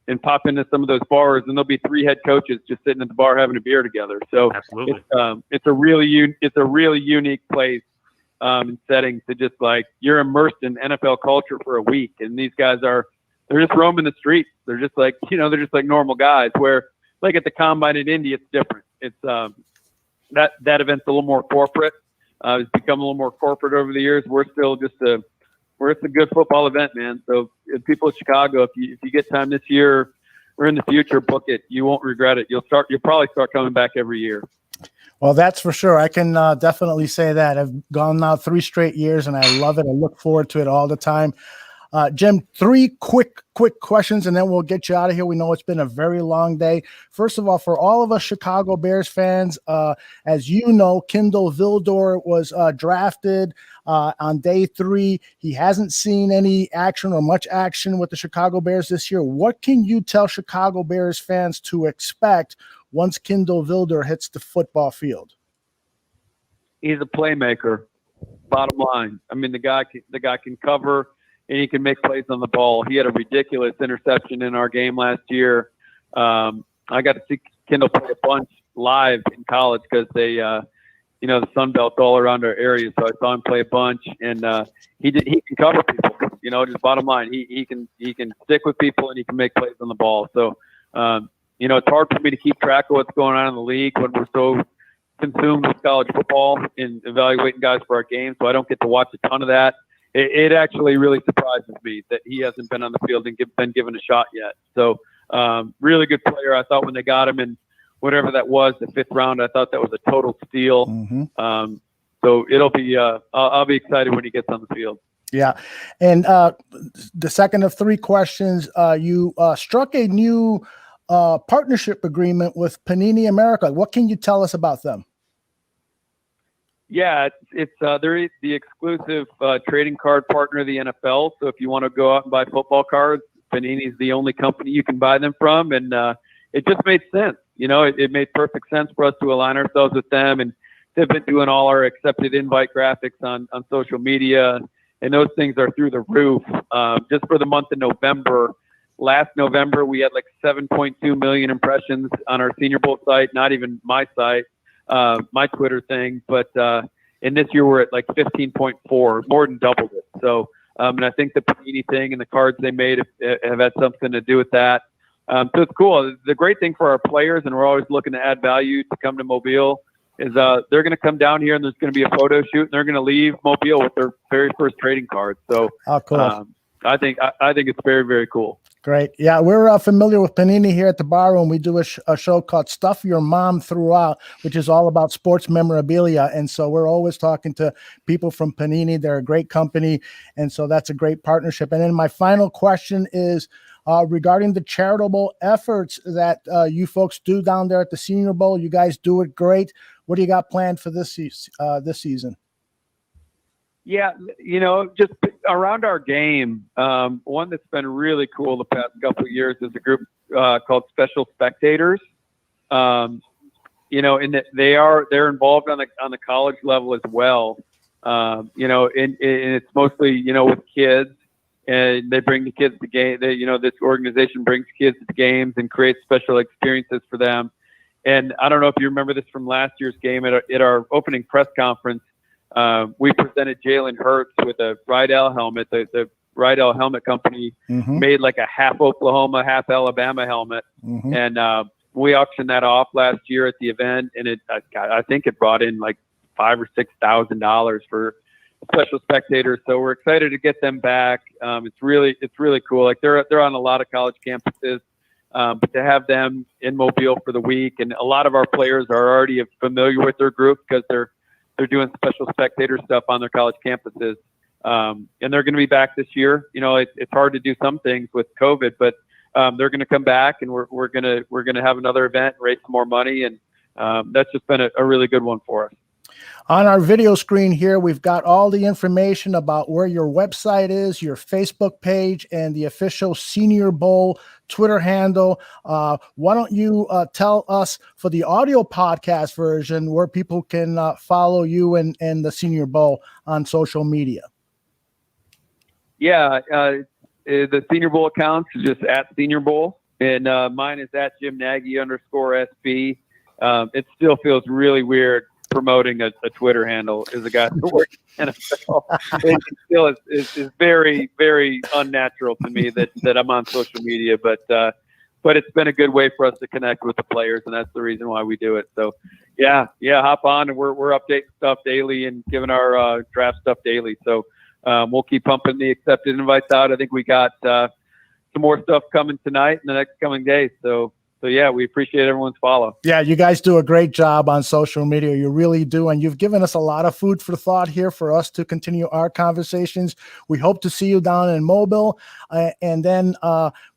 [SPEAKER 4] and pop into some of those bars, and there'll be 3 head coaches just sitting at the bar having a beer together. So
[SPEAKER 5] Absolutely.
[SPEAKER 4] it's a really unique place and setting to just like you're immersed in NFL culture for a week, and these guys they're just roaming the streets. They're just like they're just like normal guys. Where like at the combine in Indy, it's different. It's that event's a little more corporate. It's become a little more corporate over the years. We're still just a good football event, man. So if people in Chicago, if you get time this year or in the future, book it. You won't regret it. You'll probably start coming back every year.
[SPEAKER 2] Well, that's for sure. I can definitely say that. I've gone now 3 straight years, and I love it. I look forward to it all the time. Jim, 3 quick questions, and then we'll get you out of here. We know it's been a very long day. First of all, for all of us Chicago Bears fans, as you know, Kindle Vildor was drafted on day 3. He hasn't seen any action or much action with the Chicago Bears this year. What can you tell Chicago Bears fans to expect once Kindle Vildor hits the football field?
[SPEAKER 4] He's a playmaker. Bottom line. I mean, the guy can cover, and he can make plays on the ball. He had a ridiculous interception in our game last year. I got to see Kindle play a bunch live in college because they, the Sun Belt's all around our area. So I saw him play a bunch, and he can cover people. Just bottom line, he can stick with people, and he can make plays on the ball. So, it's hard for me to keep track of what's going on in the league when we're so consumed with college football and evaluating guys for our games. So I don't get to watch a ton of that. It actually really surprises me that he hasn't been on the field and been given a shot yet. So really good player. I thought when they got him in whatever that was, the 5th round, I thought that was a total steal.
[SPEAKER 2] Mm-hmm.
[SPEAKER 4] So it'll be I'll be excited when he gets on the field.
[SPEAKER 2] Yeah. And the second of 3 questions, you struck a new partnership agreement with Panini America. What can you tell us about them?
[SPEAKER 4] Yeah, they're the exclusive trading card partner of the NFL. So if you want to go out and buy football cards, Panini's the only company you can buy them from, and it just made sense. It made perfect sense for us to align ourselves with them, and they've been doing all our accepted invite graphics on social media, and those things are through the roof. Just for the month of November, last November we had like 7.2 million impressions on our Senior Bowl site. Not even my site. My Twitter thing, but and this year we're at like 15.4, more than doubled it. So, and I think the Panini thing and the cards they made have had something to do with that. So it's cool. The great thing for our players, and we're always looking to add value to come to Mobile, is they're going to come down here and there's going to be a photo shoot, and they're going to leave Mobile with their very first trading card. So,
[SPEAKER 2] cool.
[SPEAKER 4] I think it's very, very cool.
[SPEAKER 2] Great. Yeah, we're familiar with Panini here at the bar room. We do a show called Stuff Your Mom Threw Out, which is all about sports memorabilia. And so we're always talking to people from Panini. They're a great company. And so that's a great partnership. And then my final question is regarding the charitable efforts that you folks do down there at the Senior Bowl. You guys do it great. What do you got planned for this season?
[SPEAKER 4] Yeah, just around our game, one that's been really cool the past couple of years is a group called Special Spectators. And they're involved on the college level as well. And it's mostly with kids, and they bring the kids to game. This organization brings kids to games and creates special experiences for them. And I don't know if you remember this from last year's game at our opening press conference. We presented Jalen Hurts with a Rydell helmet. The Rydell Helmet Company made like a half Oklahoma, half Alabama helmet. And we auctioned that off last year at the event, and I think it brought in like $5,000 or $6,000 for Special Spectators. So we're excited to get them back. It's really cool. Like they're on a lot of college campuses, but to have them in Mobile for the week, and a lot of our players are already familiar with their group because they're doing Special Spectator stuff on their college campuses. And they're going to be back this year. It's hard to do some things with COVID, but they're going to come back, and we're going to have another event, raise some more money. And that's just been a really good one for us.
[SPEAKER 2] On our video screen here, we've got all the information about where your website is, your Facebook page, and the official Senior Bowl Twitter handle. Why don't you tell us for the audio podcast version where people can follow you and the Senior Bowl on social media?
[SPEAKER 4] Yeah, the Senior Bowl accounts is just at Senior Bowl. And mine is at Jim Nagy _SB. It still feels really weird promoting a Twitter handle as a guy that works in NFL. It still is very, very unnatural to me that I'm on social media, but it's been a good way for us to connect with the players, and that's the reason why we do it. So yeah, hop on, and we're updating stuff daily and giving our draft stuff daily. So we'll keep pumping the accepted invites out. I think we got some more stuff coming tonight in the next coming days. So yeah, we appreciate everyone's follow.
[SPEAKER 2] Yeah, you guys do a great job on social media. You really do. And you've given us a lot of food for thought here for us to continue our conversations. We hope to see you down in Mobile and then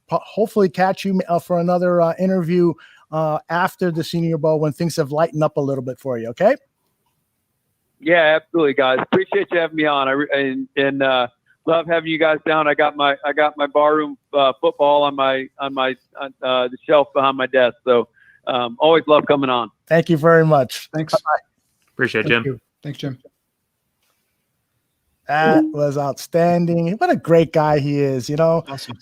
[SPEAKER 2] hopefully catch you for another interview after the Senior Bowl when things have lightened up a little bit for you. Okay?
[SPEAKER 4] Yeah, absolutely, guys. Appreciate you having me on. And love having you guys down. I got my barroom football on the shelf behind my desk. So always love coming on.
[SPEAKER 2] Thank you very much.
[SPEAKER 3] Thanks.
[SPEAKER 2] Bye-bye.
[SPEAKER 5] Appreciate it, Jim.
[SPEAKER 3] Thanks, Jim.
[SPEAKER 2] That was outstanding. What a great guy he is.
[SPEAKER 3] Awesome.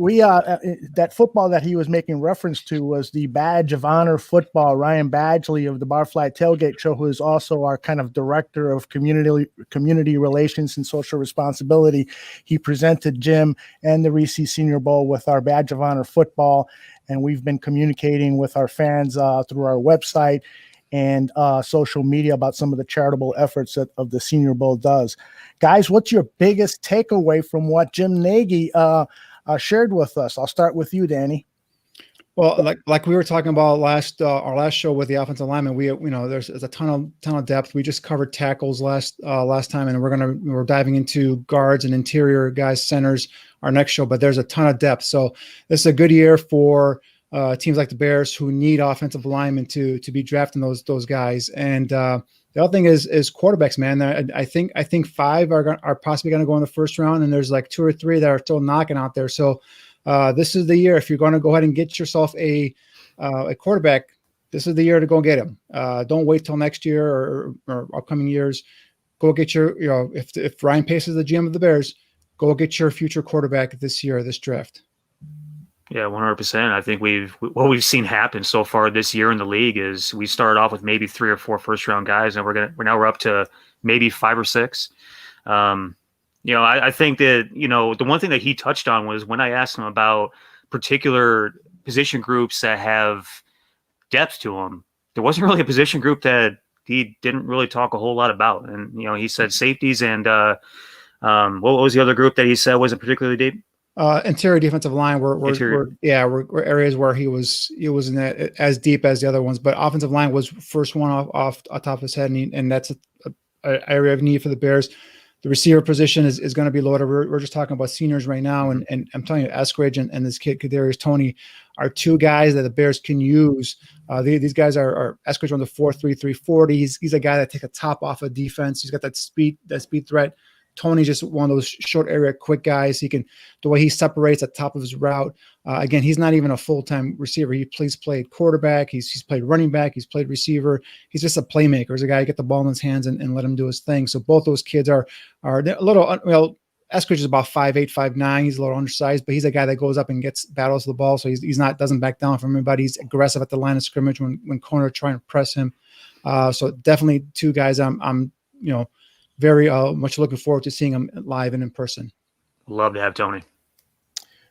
[SPEAKER 2] That football that he was making reference to was the Badge of Honor football. Ryan Badgley of the Barfly Tailgate Show, who is also our kind of director of community relations and social responsibility. He presented Jim and the Reese Senior Bowl with our Badge of Honor football, and we've been communicating with our fans through our website and social media about some of the charitable efforts that of the Senior Bowl does. Guys, what's your biggest takeaway from what Jim Nagy shared with us? I'll start with you, Danny.
[SPEAKER 3] Well, like we were talking about our last show with the offensive lineman, there's a ton of depth. We just covered tackles last time, and we're diving into guards and interior guys, centers, our next show. But there's a ton of depth, so this is a good year for teams like the Bears who need offensive linemen to be drafting those guys. And the other thing is quarterbacks, man. I think 5 are possibly going to go in the first round, and there's like 2 or 3 that are still knocking out there. So this is the year. If you're going to go ahead and get yourself a quarterback, this is the year to go get him. Don't wait till next year or upcoming years. Go get if Ryan Pace is the GM of the Bears, go get your future quarterback this year, this draft.
[SPEAKER 5] Yeah, 100%. I think what we've seen happen so far this year in the league is we started off with maybe 3 or 4 first-round guys, and we're up to maybe 5 or 6. I think that the one thing that he touched on was when I asked him about particular position groups that have depth to them, there wasn't really a position group that he didn't really talk a whole lot about. And he said safeties and what was the other group that he said wasn't particularly deep?
[SPEAKER 3] Interior defensive line were areas where he wasn't as deep as the other ones, but offensive line was first one off top of his head, and that's an area of need for the Bears. The receiver position is going to be loaded. We're just talking about seniors right now, and I'm telling you, Eskridge and this kid Kadarius Toney are 2 guys that the Bears can use. These guys are Eskridge on the 4.33 40. He's a guy that takes a top off of defense. He's got that speed threat. Tony's just one of those short area quick guys. The way he separates at the top of his route. Again, he's not even a full-time receiver. He's played quarterback. He's played running back. He's played receiver. He's just a playmaker. He's a guy who get the ball in his hands and let him do his thing. So both those kids are a little, Eskridge is about 5'8", 5'9". He's a little undersized, but he's a guy that goes up and battles the ball. So doesn't back down from anybody. He's aggressive at the line of scrimmage when corner trying to press him. So definitely 2 guys I'm very much looking forward to seeing him live and in person.
[SPEAKER 5] Love to have Tony.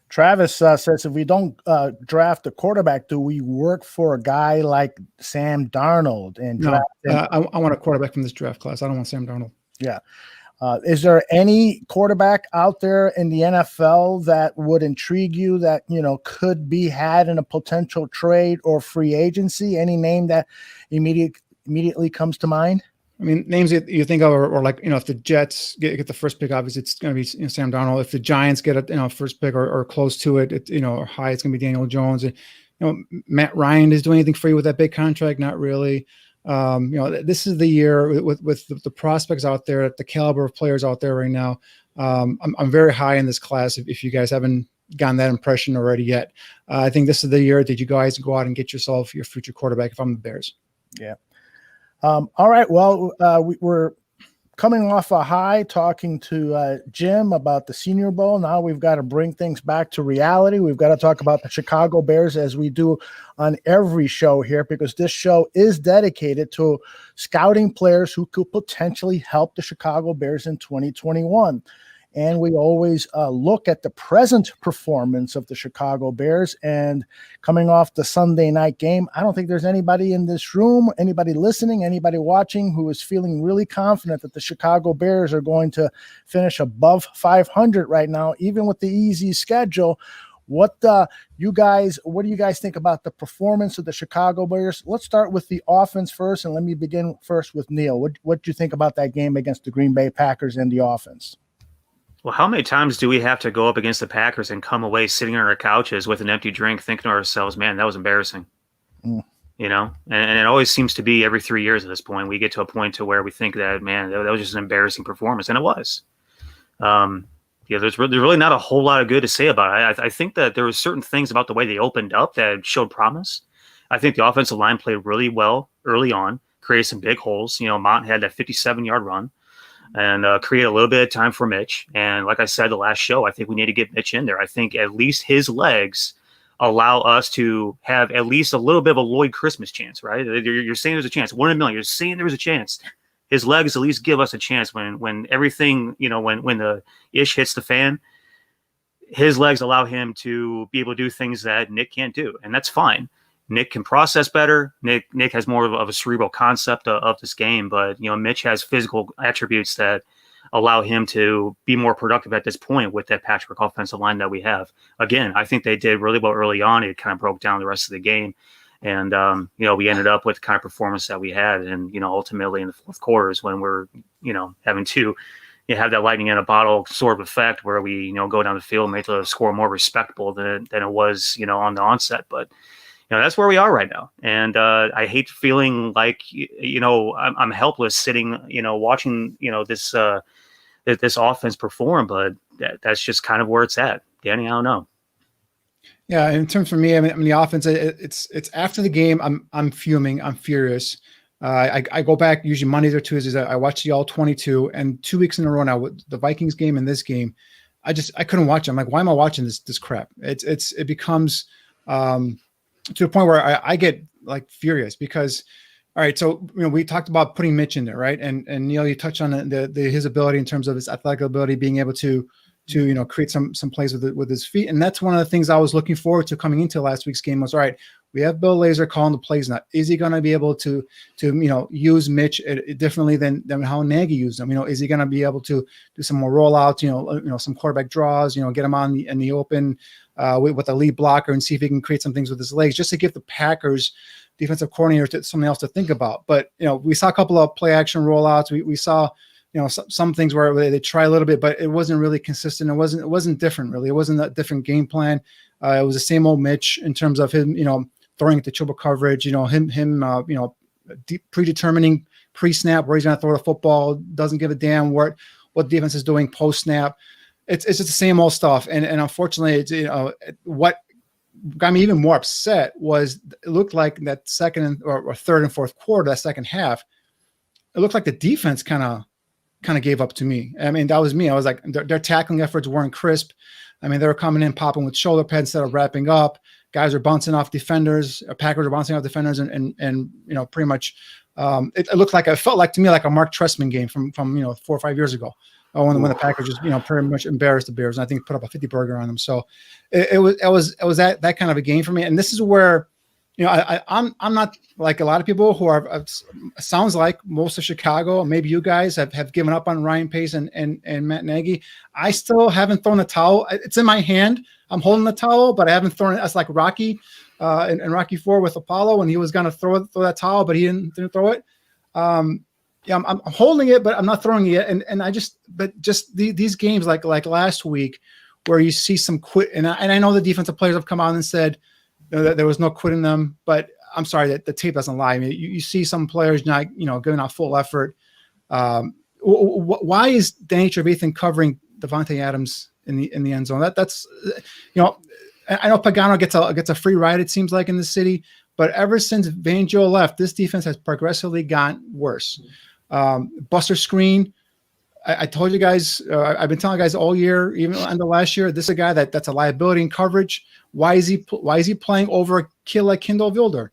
[SPEAKER 2] Travis says, if we don't draft a quarterback, do we work for a guy like Sam Darnold? And
[SPEAKER 3] no, I want a quarterback from this draft class. I don't want Sam Darnold.
[SPEAKER 2] Yeah. Is there any quarterback out there in the NFL that would intrigue you that, could be had in a potential trade or free agency? Any name that immediately comes to mind?
[SPEAKER 3] I mean, names that you think of or like, if the Jets get the first pick, obviously it's going to be Sam Darnold. If the Giants get a first pick or close to it, or high, it's going to be Daniel Jones. And, Matt Ryan is doing anything for you with that big contract? Not really. This is the year with the prospects out there, the caliber of players out there right now. I'm very high in this class. If you guys haven't gotten that impression already yet, I think this is the year that you guys go out and get yourself your future quarterback. If I'm the Bears.
[SPEAKER 2] Yeah. All right. Well, we're coming off a high, talking to Jim about the Senior Bowl. Now we've got to bring things back to reality. We've got to talk about the Chicago Bears as we do on every show here, because this show is dedicated to scouting players who could potentially help the Chicago Bears in 2021. And we always look at the present performance of the Chicago Bears. And coming off the Sunday night game, I don't think there's anybody in this room, anybody listening, anybody watching who is feeling really confident that the Chicago Bears are going to finish above 500 right now, even with the easy schedule. What do you guys think about the performance of the Chicago Bears? Let's start with the offense first, and let me begin first with Neil. What do you think about that game against the Green Bay Packers and the offense?
[SPEAKER 5] Well, how many times do we have to go up against the Packers and come away sitting on our couches with an empty drink thinking to ourselves, man, that was embarrassing. You know, and it always seems to be every 3 years at this point, we get to a point to where we think that, man, that was just an embarrassing performance. And it was. There's really not a whole lot of good to say about it. I think that there were certain things about the way they opened up that showed promise. I think the offensive line played really well early on, created some big holes. You know, Mont had that 57-yard run. And create a little bit of time for Mitch. And like I said, the last show, I think we need to get Mitch in there. I think at least his legs allow us to have at least a little bit of a Lloyd Christmas chance, right? You're saying there's a chance. 1 in a million. You're saying there's a chance. His legs at least give us a chance when everything, you know, when the ish hits the fan, his legs allow him to be able to do things that Nick can't do. And that's fine. Nick can process better. Nick has more of a cerebral concept of this game, but you know, Mitch has physical attributes that allow him to be more productive at this point with that patchwork offensive line that we have. Again, I think they did really well early on. It kind of broke down the rest of the game, and you know, we ended up with the kind of performance that we had, and you know, ultimately in the fourth quarters when we're having to have that lightning in a bottle sort of effect where we go down the field and make the score more respectable than it was on the onset, but. That's where we are right now. And I hate feeling like, I'm helpless sitting, watching, this offense perform, but that's just kind of where it's at. Danny, I don't know.
[SPEAKER 3] Yeah. In terms for me, I mean the offense, it's after the game. I'm fuming. I'm furious. I go back usually Mondays or Tuesdays. I watch the all 22, and 2 weeks in a row now with the Vikings game and this game, I couldn't watch it. I'm like, why am I watching this crap? It becomes, to the point where I get like furious because, all right, so we talked about putting Mitch in there, right? And Neil, you touched on his ability in terms of his athletic ability, being able to create some plays with his feet, and that's one of the things I was looking forward to coming into last week's game was, all right, we have Bill Lazor calling the plays now. Is he going to be able to use Mitch differently than how Nagy used him? Is he going to be able to do some more rollouts? Some quarterback draws. Get him in the open. With a lead blocker and see if he can create some things with his legs just to give the Packers defensive coordinator something else to think about. But, we saw a couple of play action rollouts. We saw, some things where they try a little bit, but it wasn't really consistent. It wasn't different really. It wasn't a different game plan. It was the same old Mitch in terms of him, throwing the triple coverage, him, predetermining pre-snap where he's going to throw the football, doesn't give a damn what defense is doing post-snap. It's just the same old stuff, and unfortunately, it's what got me even more upset was it looked like that second or third and fourth quarter, that second half, it looked like the defense kind of gave up to me. I mean, that was me. I was like, their tackling efforts weren't crisp. I mean, they were coming in popping with shoulder pads instead of wrapping up. Guys are bouncing off defenders. Packers are bouncing off defenders, and pretty much it looked like it felt like to me like a Mark Trestman game from 4 or 5 years ago. When the Packers just pretty much embarrassed the Bears, and I think put up a 50 burger on them. So it was that kind of a game for me. And this is where I'm not like a lot of people who are. Sounds like most of Chicago, maybe you guys have given up on Ryan Pace and Matt Nagy. I still haven't thrown the towel. It's in my hand. I'm holding the towel, but I haven't thrown it. That's like Rocky in Rocky 4 with Apollo when he was going to throw that towel, but he didn't throw it. Yeah, I'm holding it, but I'm not throwing it yet. And these games like last week where you see some quit, and I know the defensive players have come out and said that there was no quit in them, but I'm sorry that the tape doesn't lie. I mean, you see some players not, giving out full effort. Why is Danny Trevathan covering Devontae Adams in the end zone? That's I know Pagano gets a free ride, it seems like, in the city, but ever since Fangio left, this defense has progressively gotten worse. Buster screen, I told you guys, I've been telling you guys all year, even in the last year, this is a guy that's a liability in coverage. Why is he playing over a kid like Kindle Wilder?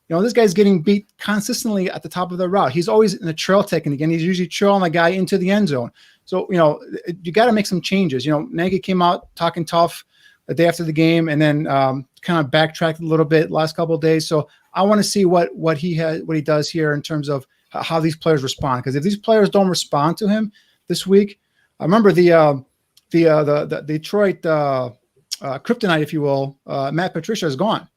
[SPEAKER 3] This guy's getting beat consistently at the top of the route. He's always in a trail technique, and he's usually trailing the guy into the end zone. So, you got to make some changes. Nagy came out talking tough the day after the game, and then kind of backtracked a little bit last couple of days. So I want to see what he does here in terms of how these players respond. Because if these players don't respond to him this week, I remember the Detroit kryptonite, if you will, Matt Patricia is gone.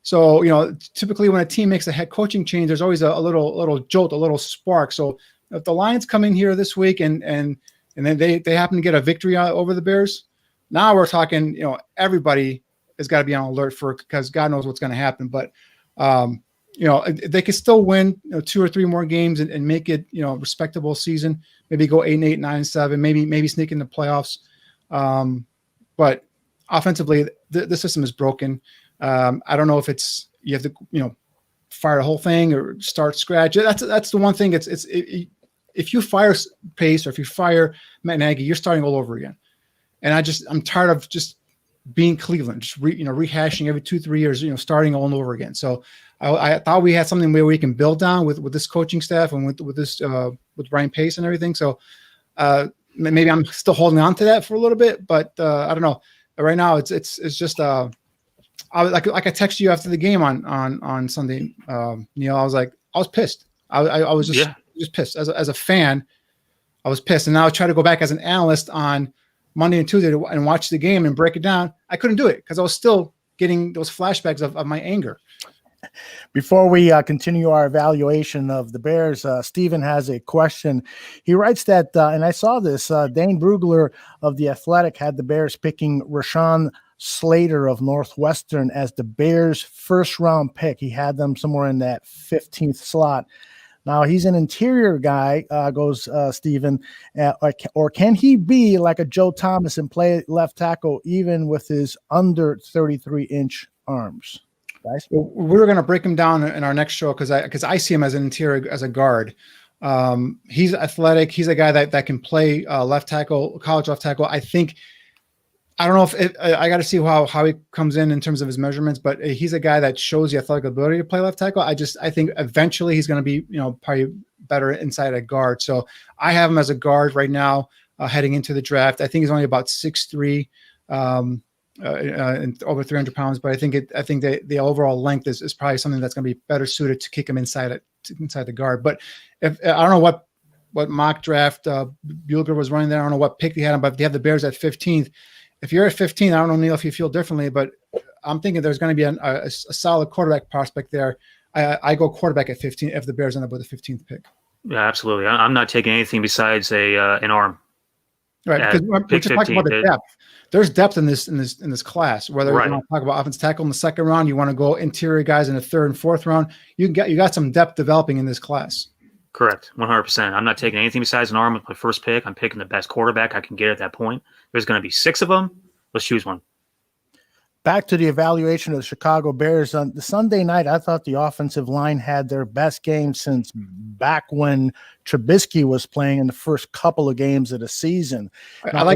[SPEAKER 3] So, typically when a team makes a head coaching change, there's always a little jolt, a little spark. So if the Lions come in here this week and then they happen to get a victory over the Bears, now we're talking, everybody has got to be on alert because God knows what's going to happen. But, they could still win 2 or 3 more games and make it, respectable season, maybe go 8-8, 9-7, maybe sneak in the playoffs. But offensively, the system is broken. I don't know if you have to, fire the whole thing or start scratch. That's the one thing. If you fire Pace or if you fire Matt Nagy, you're starting all over again. And I'm tired of just being Cleveland, just rehashing every 2-3 years, starting all over again. So I thought we had something where we can build down with this coaching staff and with this with Brian Pace and everything. So maybe I'm still holding on to that for a little bit, but I don't know. Right now it's just like I texted you after the game on Sunday, Neil. I was pissed. I was just pissed as a fan. I was pissed, and now I try to go back as an analyst on Monday and Tuesday and watch the game and break it down. I couldn't do it because I was still getting those flashbacks of my anger.
[SPEAKER 2] Before we continue our evaluation of the Bears, Steven has a question. He writes that, and I saw this, Dane Brugler of The Athletic had the Bears picking Rashawn Slater of Northwestern as the Bears' first-round pick. He had them somewhere in that 15th slot. Now, he's an interior guy, goes Steven, or can he be like a Joe Thomas and play left tackle even with his under 33-inch arms? Guys?
[SPEAKER 3] We're going to break him down in our next show because I see him as an interior, as a guard. He's athletic. He's a guy that can play left tackle, college left tackle. I don't know if I got to see how he comes in terms of his measurements, but he's a guy that shows the athletic ability to play left tackle. I think eventually he's going to be, probably better inside a guard. So I have him as a guard right now, heading into the draft. I think he's only about 6'3", and over 300 pounds, but I think the overall length is probably something that's going to be better suited to kick him inside the guard. But if I don't know what mock draft Bueller was running there, I don't know what pick he had him, but if they have the Bears at 15th. If you're at 15, I don't know, Neil, if you feel differently, but I'm thinking there's going to be a solid quarterback prospect there. I go quarterback at 15 if the Bears end up with a 15th pick.
[SPEAKER 5] Yeah, absolutely. I'm not taking anything besides an arm.
[SPEAKER 3] Right, because we're just talking about the depth. There's depth in this class. Whether you want to talk about offensive tackle in the second round, you want to go interior guys in the third and fourth round, you got some depth developing in this class.
[SPEAKER 5] Correct, 100%. I'm not taking anything besides an arm with my first pick. I'm picking the best quarterback I can get at that point. There's going to be 6 of them. Let's choose one.
[SPEAKER 2] Back to the evaluation of the Chicago Bears. On the Sunday night, I thought the offensive line had their best game since back when Trubisky was playing in the first couple of games of the season.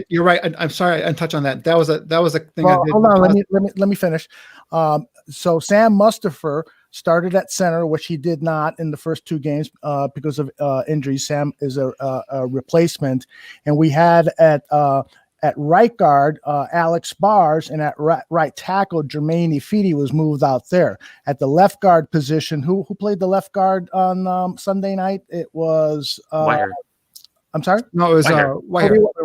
[SPEAKER 3] You're right. I'm sorry I didn't touch on that. That was a thing.
[SPEAKER 2] Well, hold on. Let me finish. So Sam Mustipher started at center, which he did not in the first 2 games because of injuries. Sam is a replacement, and we had at right guard, Alex Bars, and at right tackle, Jermaine Ifedi was moved out there. At the left guard position, who played the left guard on Sunday night? It was
[SPEAKER 5] Whitehair.
[SPEAKER 2] I'm sorry?
[SPEAKER 3] No, it was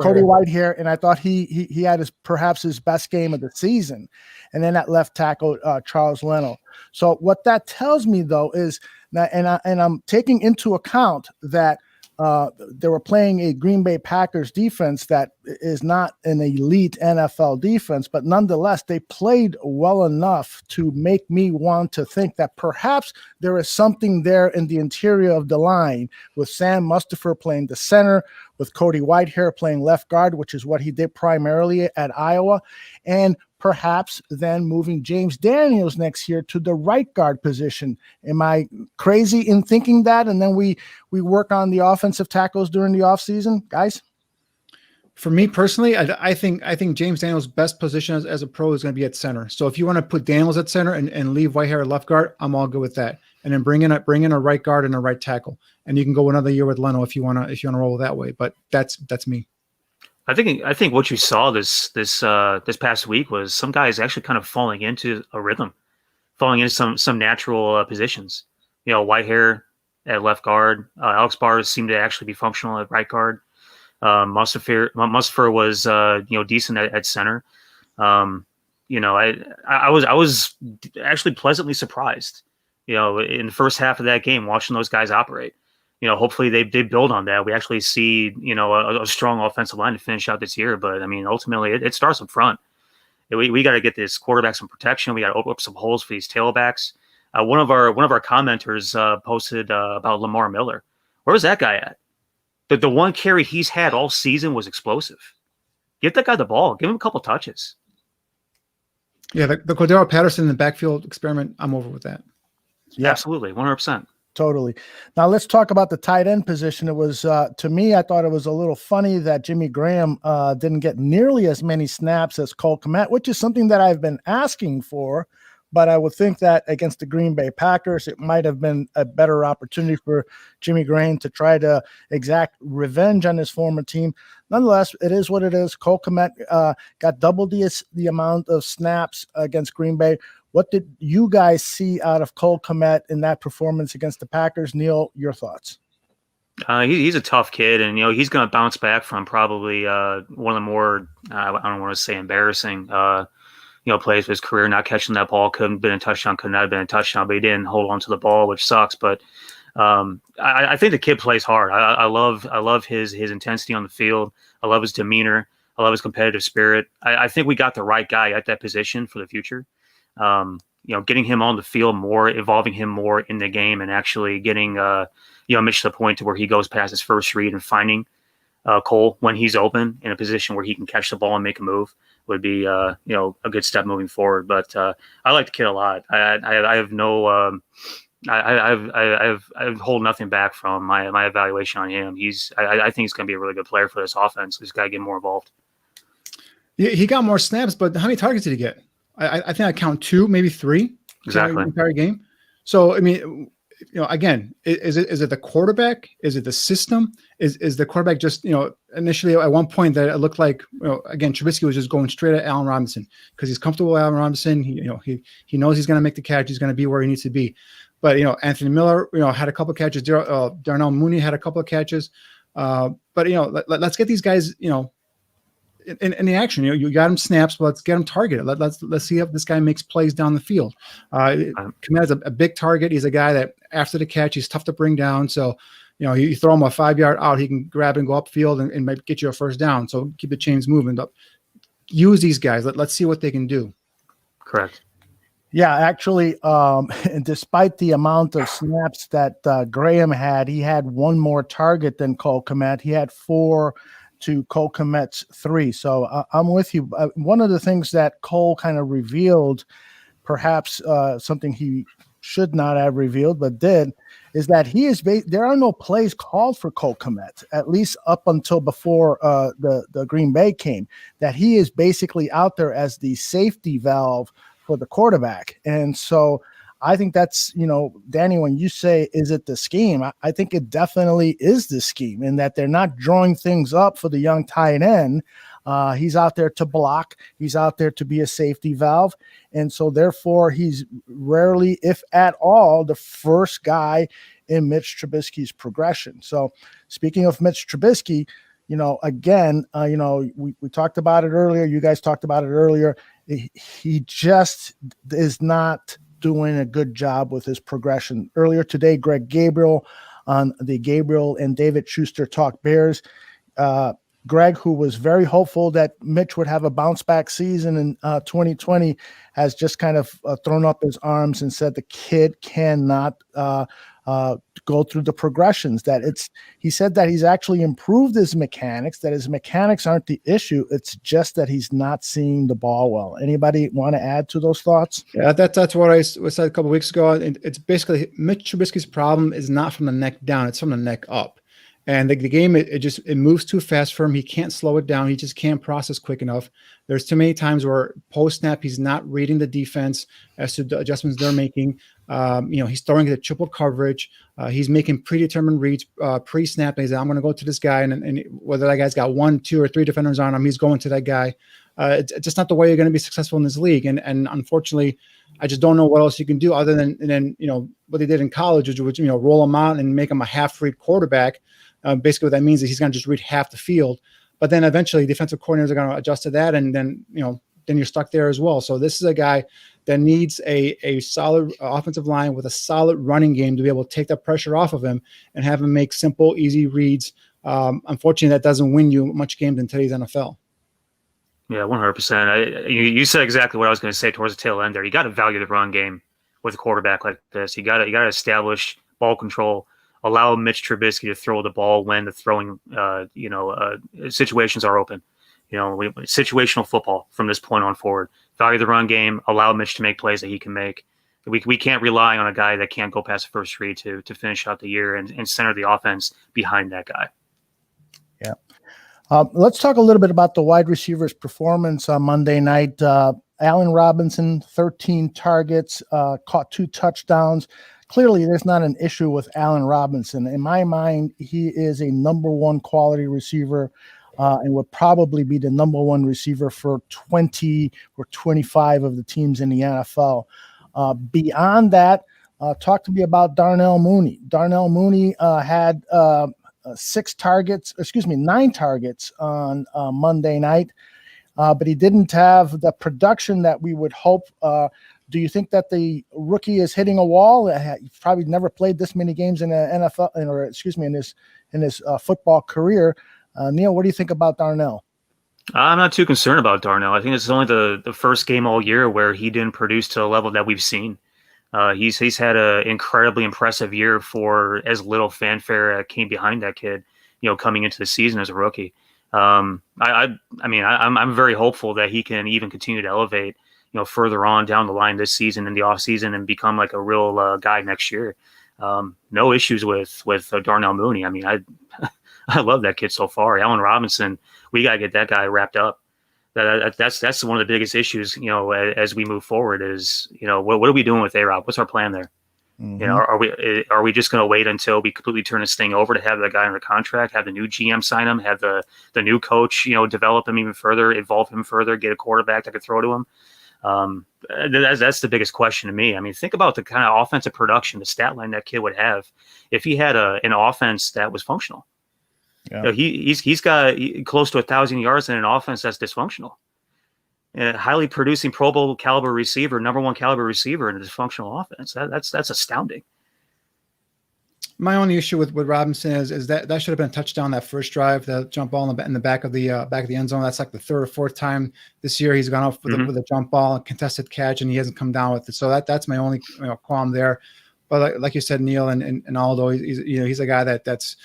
[SPEAKER 2] Cody Whitehair, and I thought he had perhaps his best game of the season. And then at left tackle, Charles Leno. So what that tells me, though, is that, and I'm taking into account that they were playing a Green Bay Packers defense that is not an elite NFL defense, but nonetheless, they played well enough to make me want to think that perhaps there is something there in the interior of the line with Sam Mustipher playing the center, with Cody Whitehair playing left guard, which is what he did primarily at Iowa, and perhaps then moving James Daniels next year to the right guard position. Am I crazy in thinking that? And then we work on the offensive tackles during the offseason, guys?
[SPEAKER 3] For me personally, I think James Daniels' best position as a pro is going to be at center. So if you want to put Daniels at center and leave Whitehair at left guard, I'm all good with that. And then bring in a right guard and a right tackle, and you can go another year with Leno if you want to roll that way. But that's me.
[SPEAKER 5] I think what you saw this past week was some guys actually kind of falling into a rhythm, falling into some natural positions. Whitehair at left guard, Alex Bars seemed to actually be functional at right guard. Musfer was decent at center. I was actually pleasantly surprised. In the first half of that game, watching those guys operate. Hopefully they build on that. We actually see a strong offensive line to finish out this year. But I mean, ultimately, it starts up front. We got to get this quarterback some protection. We got to open up some holes for these tailbacks. One of our commenters posted about Lamar Miller. Where was that guy at? The one carry he's had all season was explosive. Get that guy the ball. Give him a couple touches.
[SPEAKER 3] Yeah, the Cordero Patterson in the backfield experiment, I'm over with that.
[SPEAKER 5] Yeah, absolutely, 100%.
[SPEAKER 2] Totally. Now let's talk about the tight end position. It was, to me, I thought it was a little funny that Jimmy Graham didn't get nearly as many snaps as Cole Kmet, which is something that I've been asking for. But I would think that against the Green Bay Packers, it might have been a better opportunity for Jimmy Graham to try to exact revenge on his former team. Nonetheless, it is what it is. Cole Kmet got double the amount of snaps against Green Bay. What did you guys see out of Cole Kmet in that performance against the Packers? Neil, your thoughts?
[SPEAKER 5] He's a tough kid, and he's going to bounce back from probably one of the more I don't want to say embarrassing plays of his career. Not catching that ball, could not have been a touchdown, but he didn't hold on to the ball, which sucks. But I think the kid plays hard. I love his intensity on the field. I love his demeanor. I love his competitive spirit. I think we got the right guy at that position for the future. Getting him on the field more, evolving him more in the game, and actually getting Mitch to the point to where he goes past his first read and finding Cole when he's open in a position where he can catch the ball and make a move would be a good step moving forward. But I like the kid a lot. I have no I hold nothing back from my evaluation on him. I think he's going to be a really good player for this offense. He's got to get more involved.
[SPEAKER 3] He got more snaps, but how many targets did he get? I think I count 2, maybe 3.
[SPEAKER 5] Exactly.
[SPEAKER 3] Entire game. So I mean, again, is it the quarterback? Is it the system? Is the quarterback just initially at one point that it looked like again Trubisky was just going straight at Allen Robinson because he's comfortable with Allen Robinson. He knows he's going to make the catch. He's going to be where he needs to be. But Anthony Miller had a couple of catches. Darnell Mooney had a couple of catches. But let's get these guys in the action. You got him snaps, but let's get him targeted. Let's see if this guy makes plays down the field. Kmet's a big target. He's a guy that after the catch, he's tough to bring down. So, you throw him a 5-yard out, he can grab and go upfield and might get you a first down. So keep the chains moving. Use these guys. Let's see what they can do.
[SPEAKER 5] Correct.
[SPEAKER 2] Yeah, actually, and despite the amount of snaps that Graham had, he had one more target than Cole Kmet. He had 4 to Cole Kmet's 3. So I'm with you. One of the things that Cole kind of revealed, perhaps something he should not have revealed, but did, is that he is there are no plays called for Cole Kmet, at least up until before the Green Bay came, that he is basically out there as the safety valve for the quarterback. And so I think that's, Danny, when you say, is it the scheme? I think it definitely is the scheme in that they're not drawing things up for the young tight end. He's out there to block. He's out there to be a safety valve. And so therefore he's rarely, if at all, the first guy in Mitch Trubisky's progression. So speaking of Mitch Trubisky, again, we talked about it earlier. You guys talked about it earlier. He just is not doing a good job with his progression. Earlier today, Greg Gabriel on the Gabriel and David Schuster Talk Bears. Greg, who was very hopeful that Mitch would have a bounce back season in 2020, has just kind of thrown up his arms and said the kid cannot go through the progressions. He said that he's actually improved his mechanics, that his mechanics aren't the issue. It's just that he's not seeing the ball well. Anybody want to add to those thoughts?
[SPEAKER 3] Yeah, that's what I said a couple of weeks ago. It's basically Mitch Trubisky's problem is not from the neck down. It's from the neck up. And the game, it moves too fast for him. He can't slow it down. He just can't process quick enough. There's too many times where post-snap, he's not reading the defense as to the adjustments they're making. He's throwing the triple coverage. He's making predetermined reads pre-snap. He's like, I'm going to go to this guy. And whether that guy's got 1, 2, or 3 defenders on him, he's going to that guy. It's just not the way you're going to be successful in this league. And unfortunately, I just don't know what else you can do other than what they did in college, which roll him out and make him a half-read quarterback. Basically, what that means is he's going to just read half the field. But then eventually, defensive coordinators are going to adjust to that, and then you're stuck there as well. So this is a guy that needs a solid offensive line with a solid running game to be able to take that pressure off of him and have him make simple, easy reads. Unfortunately, that doesn't win you much games in today's NFL.
[SPEAKER 5] Yeah, 100%. You said exactly what I was going to say towards the tail end there. You got to value the run game with a quarterback like this. You got to establish ball control. Allow Mitch Trubisky to throw the ball when the throwing, situations are open. Situational football from this point on forward. Value the run game. Allow Mitch to make plays that he can make. We can't rely on a guy that can't go past the first read to finish out the year and center the offense behind that guy.
[SPEAKER 2] Yeah. Let's talk a little bit about the wide receivers' performance on Monday night. Allen Robinson, 13 targets, caught 2 touchdowns. Clearly, there's not an issue with Allen Robinson. In my mind, he is a number 1 quality receiver and would probably be the number 1 receiver for 20 or 25 of the teams in the NFL. Beyond that, talk to me about Darnell Mooney. Darnell Mooney had 9 targets on Monday night, but he didn't have the production that we would hope. Do you think that the rookie is hitting a wall? He's probably never played this many games in the NFL, in his football career. Neil, what do you think about Darnell?
[SPEAKER 5] I'm not too concerned about Darnell. I think it's only the first game all year where he didn't produce to the level that we've seen. He's had an incredibly impressive year for as little fanfare came behind that kid, coming into the season as a rookie. I'm very hopeful that he can even continue to elevate, further on down the line this season in the off season and become like a real guy next year. No issues with Darnell Mooney. I mean, I love that kid so far. Allen Robinson, we got to get that guy wrapped up. That's one of the biggest issues, as we move forward is, what are we doing with A-Rob? What's our plan there? Mm-hmm. Are we just going to wait until we completely turn this thing over to have that guy under contract, have the new GM sign him, have the new coach, develop him even further, evolve him further, get a quarterback that could throw to him? That's the biggest question to me. I mean, think about the kind of offensive production, the stat line that kid would have if he had an offense that was functional. Yeah. He's got close to 1,000 yards in an offense that's dysfunctional. Highly producing Pro Bowl caliber receiver, number 1 caliber receiver in a dysfunctional offense. That's astounding.
[SPEAKER 3] My only issue with Robinson is that should have been a touchdown that first drive, the jump ball in the back of the end zone. That's like the 3rd or 4th time this year he's gone off with a jump ball, a contested catch, and he hasn't come down with it. So that's my only qualm there. But like you said, Neil and Aldo, he's a guy that's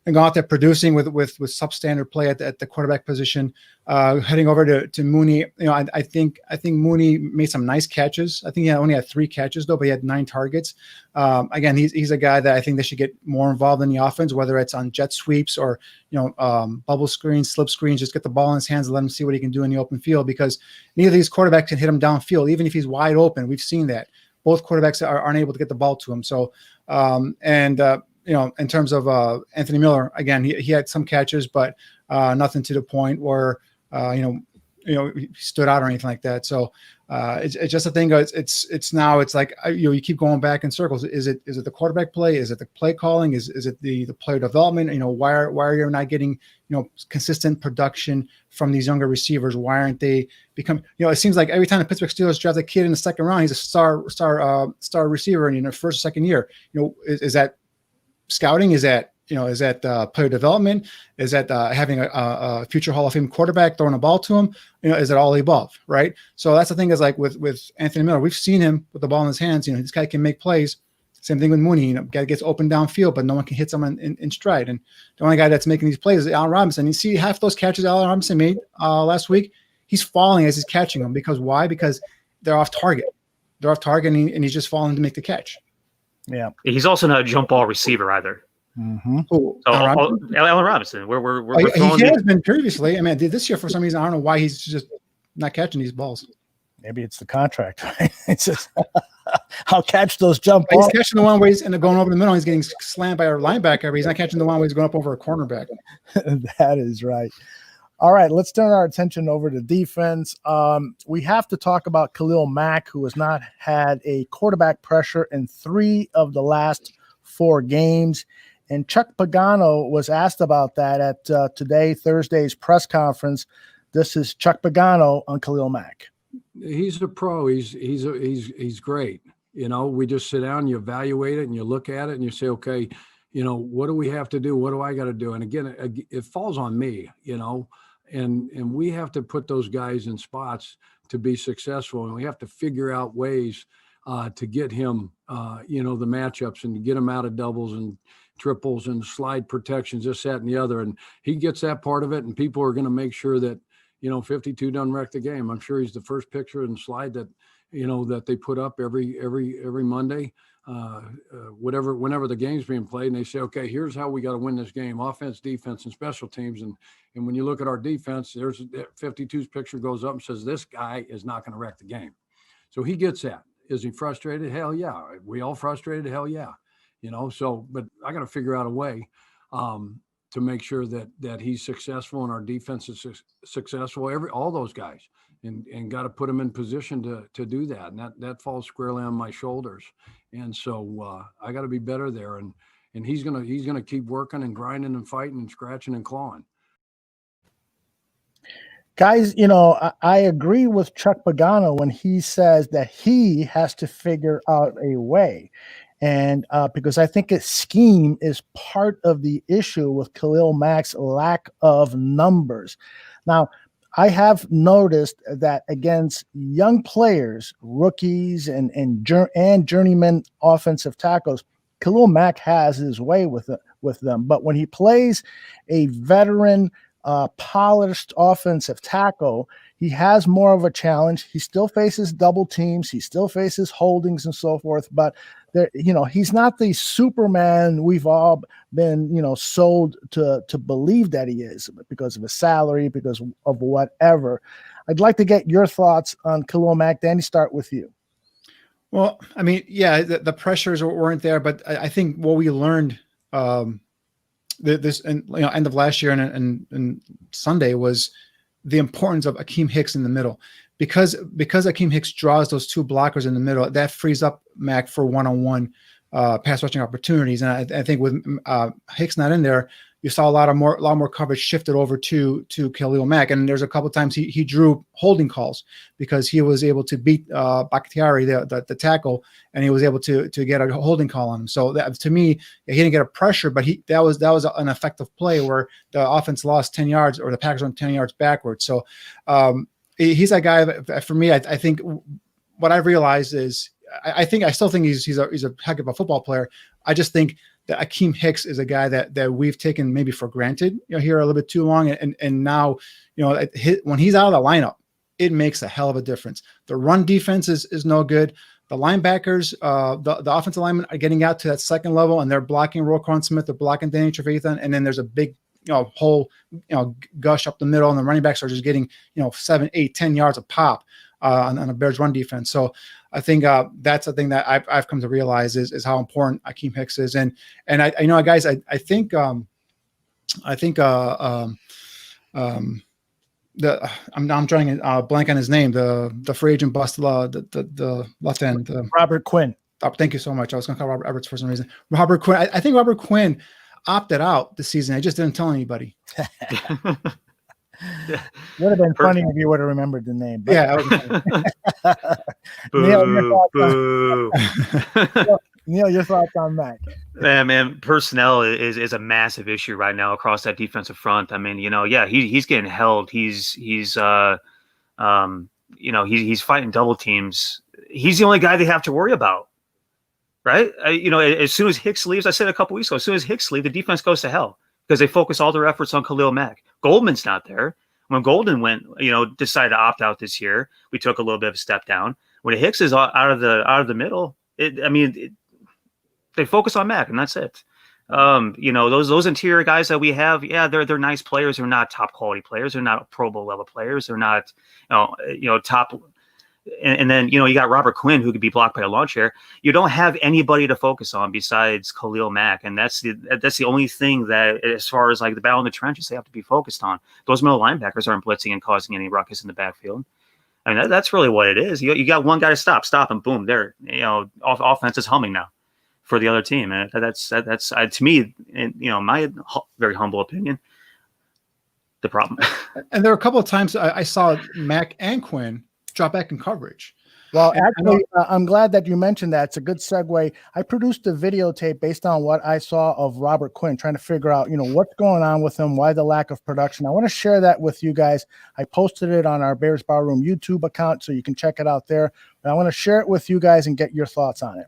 [SPEAKER 3] and go out there producing with substandard play at the quarterback position. Heading over to Mooney, I think Mooney made some nice catches. I think he only had 3 catches though, but he had 9 targets. Again, he's a guy that I think they should get more involved in the offense, whether it's on jet sweeps or bubble screens, slip screens. Just get the ball in his hands and let him see what he can do in the open field, because neither of these quarterbacks can hit him downfield, even if he's wide open. We've seen that both quarterbacks aren't able to get the ball to him. So in terms of Anthony Miller, again, he had some catches, but nothing to the point where he stood out or anything like that. So it's just a thing. It's like you keep going back in circles. Is it the quarterback play? Is it the play calling? Is it the player development? Why are you not getting consistent production from these younger receivers? Why aren't they become? It seems like every time the Pittsburgh Steelers draft a kid in the 2nd round, he's a star receiver in the 1st or 2nd year. Is that scouting? Is that player development? Is that having a future Hall of Fame quarterback throwing a ball to him? Is it all the above, right? So that's the thing is like with Anthony Miller, we've seen him with the ball in his hands. This guy can make plays. Same thing with Mooney. Guy gets open downfield, but no one can hit someone in stride. And the only guy that's making these plays is Allen Robinson. You see half those catches Allen Robinson made last week, he's falling as he's catching them. Because why? Because they're off target. And he's just falling to make the catch.
[SPEAKER 2] Yeah.
[SPEAKER 5] He's also not a jump ball receiver either.
[SPEAKER 2] Mm-hmm.
[SPEAKER 3] Oh,
[SPEAKER 5] So
[SPEAKER 3] Allen Robinson?
[SPEAKER 5] Allen Robinson. We're
[SPEAKER 3] He
[SPEAKER 5] throwing
[SPEAKER 3] has been previously. I mean, this year for some reason I don't know why he's just not catching these balls.
[SPEAKER 2] Maybe it's the contract, right? It's just I'll catch those jump
[SPEAKER 3] He's
[SPEAKER 2] balls.
[SPEAKER 3] catching the one where he's going over the middle. He's getting slammed by a linebacker, but he's not catching the one where he's going up over a cornerback.
[SPEAKER 2] That is right. All right, let's turn our attention over to defense. We have to talk about Khalil Mack, who has not had a quarterback pressure in 3 of the last 4 games. And Chuck Pagano was asked about that at Thursday's press conference. This is Chuck Pagano on Khalil Mack.
[SPEAKER 6] He's a pro. He's great. You know, we just sit down, you evaluate it, and you look at it, and you say, okay, you know, what do we have to do? What do I got to do? And again, it falls on me, you know, and we have to put those guys in spots to be successful, and we have to figure out ways to get him, you know, the matchups and to get him out of doubles and triples and slide protections, this, that, and the other. And he gets that part of it, and people are going to make sure that, you know, 52 doesn't wreck the game. I'm sure he's the first picture and slide that, you know, that they put up every Monday, whenever the game's being played, and they say, okay, here's how we got to win this game: offense, defense, and special teams. And when you look at our defense, there's 52's picture goes up and says, this guy is not going to wreck the game. So he gets that. Is he frustrated? Hell yeah. We all frustrated? Hell yeah. You know, so, but I got to figure out a way to make sure that he's successful and our defense is successful. All those guys, and got to put them in position to do that. And that falls squarely on my shoulders. And so I got to be better there. And he's gonna keep working and grinding and fighting and scratching and clawing.
[SPEAKER 2] Guys, you know, I agree with Chuck Pagano when he says that he has to figure out a way. And because I think his scheme is part of the issue with Khalil Mack's lack of numbers. Now, I have noticed that against young players, rookies, and journeyman offensive tackles, Khalil Mack has his way with them. But when he plays a veteran, polished offensive tackle, he has more of a challenge. He still faces double teams. He still faces holdings and so forth. But there, you know, he's not the Superman we've all been, you know, sold to believe that he is because of his salary, because of whatever. I'd like to get your thoughts on Khalil Mack. Danny, start with you.
[SPEAKER 3] Well, I mean, yeah, the pressures weren't there, but I think what we learned this and end of last year and Sunday was the importance of Akeem Hicks in the middle, because Akeem Hicks draws those 2 blockers in the middle, that frees up Mack for one-on-one pass rushing opportunities. And I think with Hicks not in there, you saw a lot more coverage shifted over to Khalil Mack. And there's a couple of times he drew holding calls because he was able to beat Bakhtiari, the tackle, and he was able to get a holding call on him. So that, to me, he didn't get a pressure, but that was an effective play where the offense lost 10 yards or the Packers went 10 yards backwards. So he's that guy that, for me, I think what I've realized is I still think he's a heck of a football player. I just think that Akeem Hicks is a guy that we've taken maybe for granted, here a little bit too long. And now, when he's out of the lineup, it makes a hell of a difference. The run defense is no good. The linebackers, the offensive linemen are getting out to that second level, and they're blocking Roquan Smith, they're blocking Danny Trevathan, and then there's a big, whole, gush up the middle, and the running backs are just getting, 7, 8, 10 yards of pop on a Bears run defense. So I think that's the thing that I've come to realize is how important Akeem Hicks is. And I guys, I think I'm trying to blank on his name, the free agent bust, the left end,
[SPEAKER 2] Robert Quinn.
[SPEAKER 3] Thank you so much. I was going to call Robert Everts for some reason. Robert Quinn. I think Robert Quinn opted out this season. I just didn't tell anybody.
[SPEAKER 2] Would have been funny if you would have remembered the name. But.
[SPEAKER 3] Yeah.
[SPEAKER 2] Neil, your thoughts on that?
[SPEAKER 5] Man, personnel is a massive issue right now across that defensive front. I mean, he's getting held. He's fighting double teams. He's the only guy they have to worry about, right? As soon as Hicks leaves, I said a couple weeks ago, as soon as Hicks leaves, the defense goes to hell because they focus all their efforts on Khalil Mack. Goldman's not there. When Golden decided to opt out this year, we took a little bit of a step down. When Hicks is out of the middle, they focus on Mack, and that's it. Those interior guys that we have, yeah, they're nice players. They're not top quality players. They're not Pro Bowl level players. They're not, top. And then, you got Robert Quinn, who could be blocked by a lawn chair. You don't have anybody to focus on besides Khalil Mack. And that's the only thing that, as far as like the battle in the trenches, they have to be focused on. Those middle linebackers aren't blitzing and causing any ruckus in the backfield. I mean, that's really what it is. You got one guy to stop him. Boom. There, offense is humming now for the other team. And that's to me, in my very humble opinion, the problem.
[SPEAKER 3] And there were a couple of times I saw Mack and Quinn drop back in coverage.
[SPEAKER 2] Well, actually, I'm glad that you mentioned that. It's a good segue. I produced a videotape based on what I saw of Robert Quinn, trying to figure out, what's going on with him, why the lack of production. I want to share that with you guys. I posted it on our Bears Barroom YouTube account, so you can check it out there. But I want to share it with you guys and get your thoughts on it.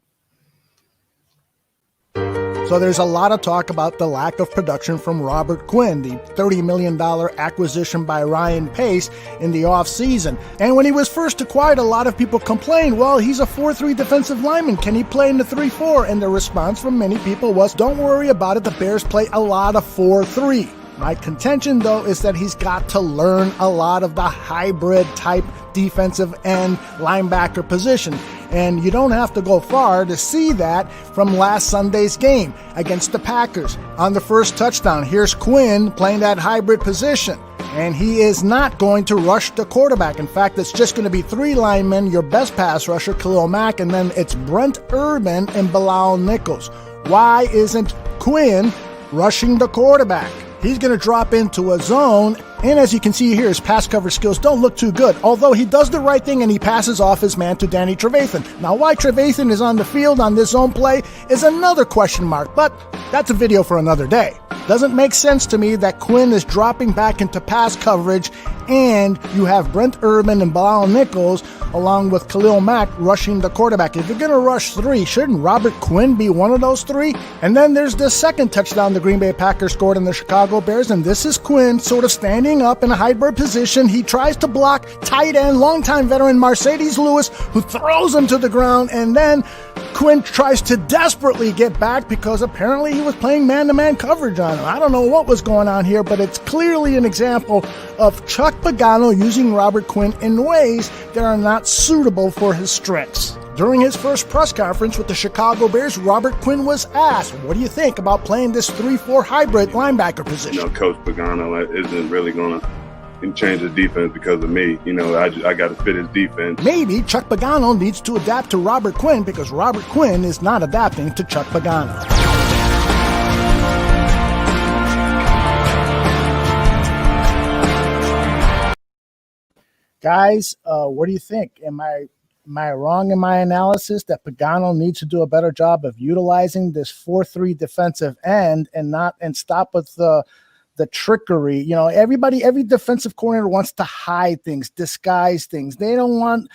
[SPEAKER 2] So there's a lot of talk about the lack of production from Robert Quinn, the $30 million acquisition by Ryan Pace in the offseason. And when he was first acquired, a lot of people complained, well, he's a 4-3 defensive lineman. Can he play in the 3-4? And the response from many people was, don't worry about it. The Bears play a lot of 4-3. My contention, though, is that he's got to learn a lot of the hybrid type defensive end linebacker position. And you don't have to go far to see that from last Sunday's game against the Packers. On the first touchdown, here's Quinn playing that hybrid position. And he is not going to rush the quarterback. In fact, it's just going to be 3 linemen, your best pass rusher, Khalil Mack, and then it's Brent Urban and Bilal Nichols. Why isn't Quinn rushing the quarterback? He's going to drop into a zone, and as you can see here, his pass coverage skills don't look too good, although he does the right thing and he passes off his man to Danny Trevathan. Now, why Trevathan is on the field on this zone play is another question mark, but that's a video for another day. Doesn't make sense to me that Quinn is dropping back into pass coverage and you have Brent Urban and Bilal Nichols along with Khalil Mack rushing the quarterback. If you're going to rush 3, shouldn't Robert Quinn be one of those 3? And then there's the second touchdown the Green Bay Packers scored in the Chicago Bears, and this is Quinn sort of standing up in a hybrid position. He tries to block tight end, longtime veteran Mercedes Lewis, who throws him to the ground, and then Quinn tries to desperately get back because apparently he was playing man-to-man coverage on him. I don't know what was going on here, but it's clearly an example of Chuck Pagano using Robert Quinn in ways that are not suitable for his strengths. During his first press conference with the Chicago Bears, Robert Quinn was asked, what do you think about playing this 3-4 hybrid linebacker position?
[SPEAKER 7] Coach Pagano isn't really going to change his defense because of me. I got to fit his defense.
[SPEAKER 2] Maybe Chuck Pagano needs to adapt to Robert Quinn because Robert Quinn is not adapting to Chuck Pagano. Guys, what do you think? Am I wrong in my analysis that Pagano needs to do a better job of utilizing this 4-3 defensive end and stop with the trickery? Every defensive coordinator wants to hide things, disguise things. They don't want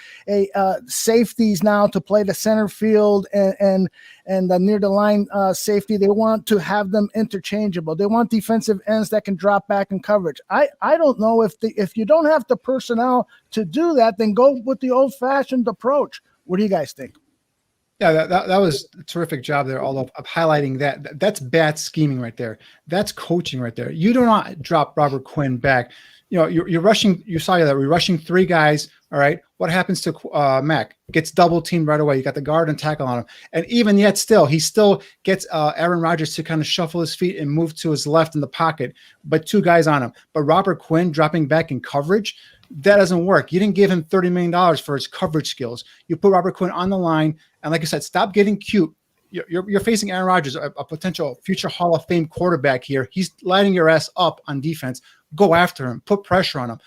[SPEAKER 2] safeties now to play the center field and the near the line safety. They want to have them interchangeable. They want defensive ends that can drop back in coverage. I don't know if you don't have the personnel to do that, then go with the old-fashioned approach. What do you guys think?
[SPEAKER 3] Yeah, that was a terrific job there, all of highlighting that. That's bad scheming right there. That's coaching right there. You do not drop Robert Quinn back. You're rushing. You saw that we're rushing 3 guys. All right. What happens to Mack? Gets double teamed right away. You got the guard and tackle on him, and even yet still, he still gets Aaron Rodgers to kind of shuffle his feet and move to his left in the pocket, but 2 guys on him. But Robert Quinn dropping back in coverage, that doesn't work. You didn't give him $30 million for his coverage skills. You put Robert Quinn on the line, and like I said, stop getting cute. You're facing Aaron Rodgers, a potential future Hall of Fame quarterback here. He's lighting your ass up on defense. Go after him. Put pressure on him.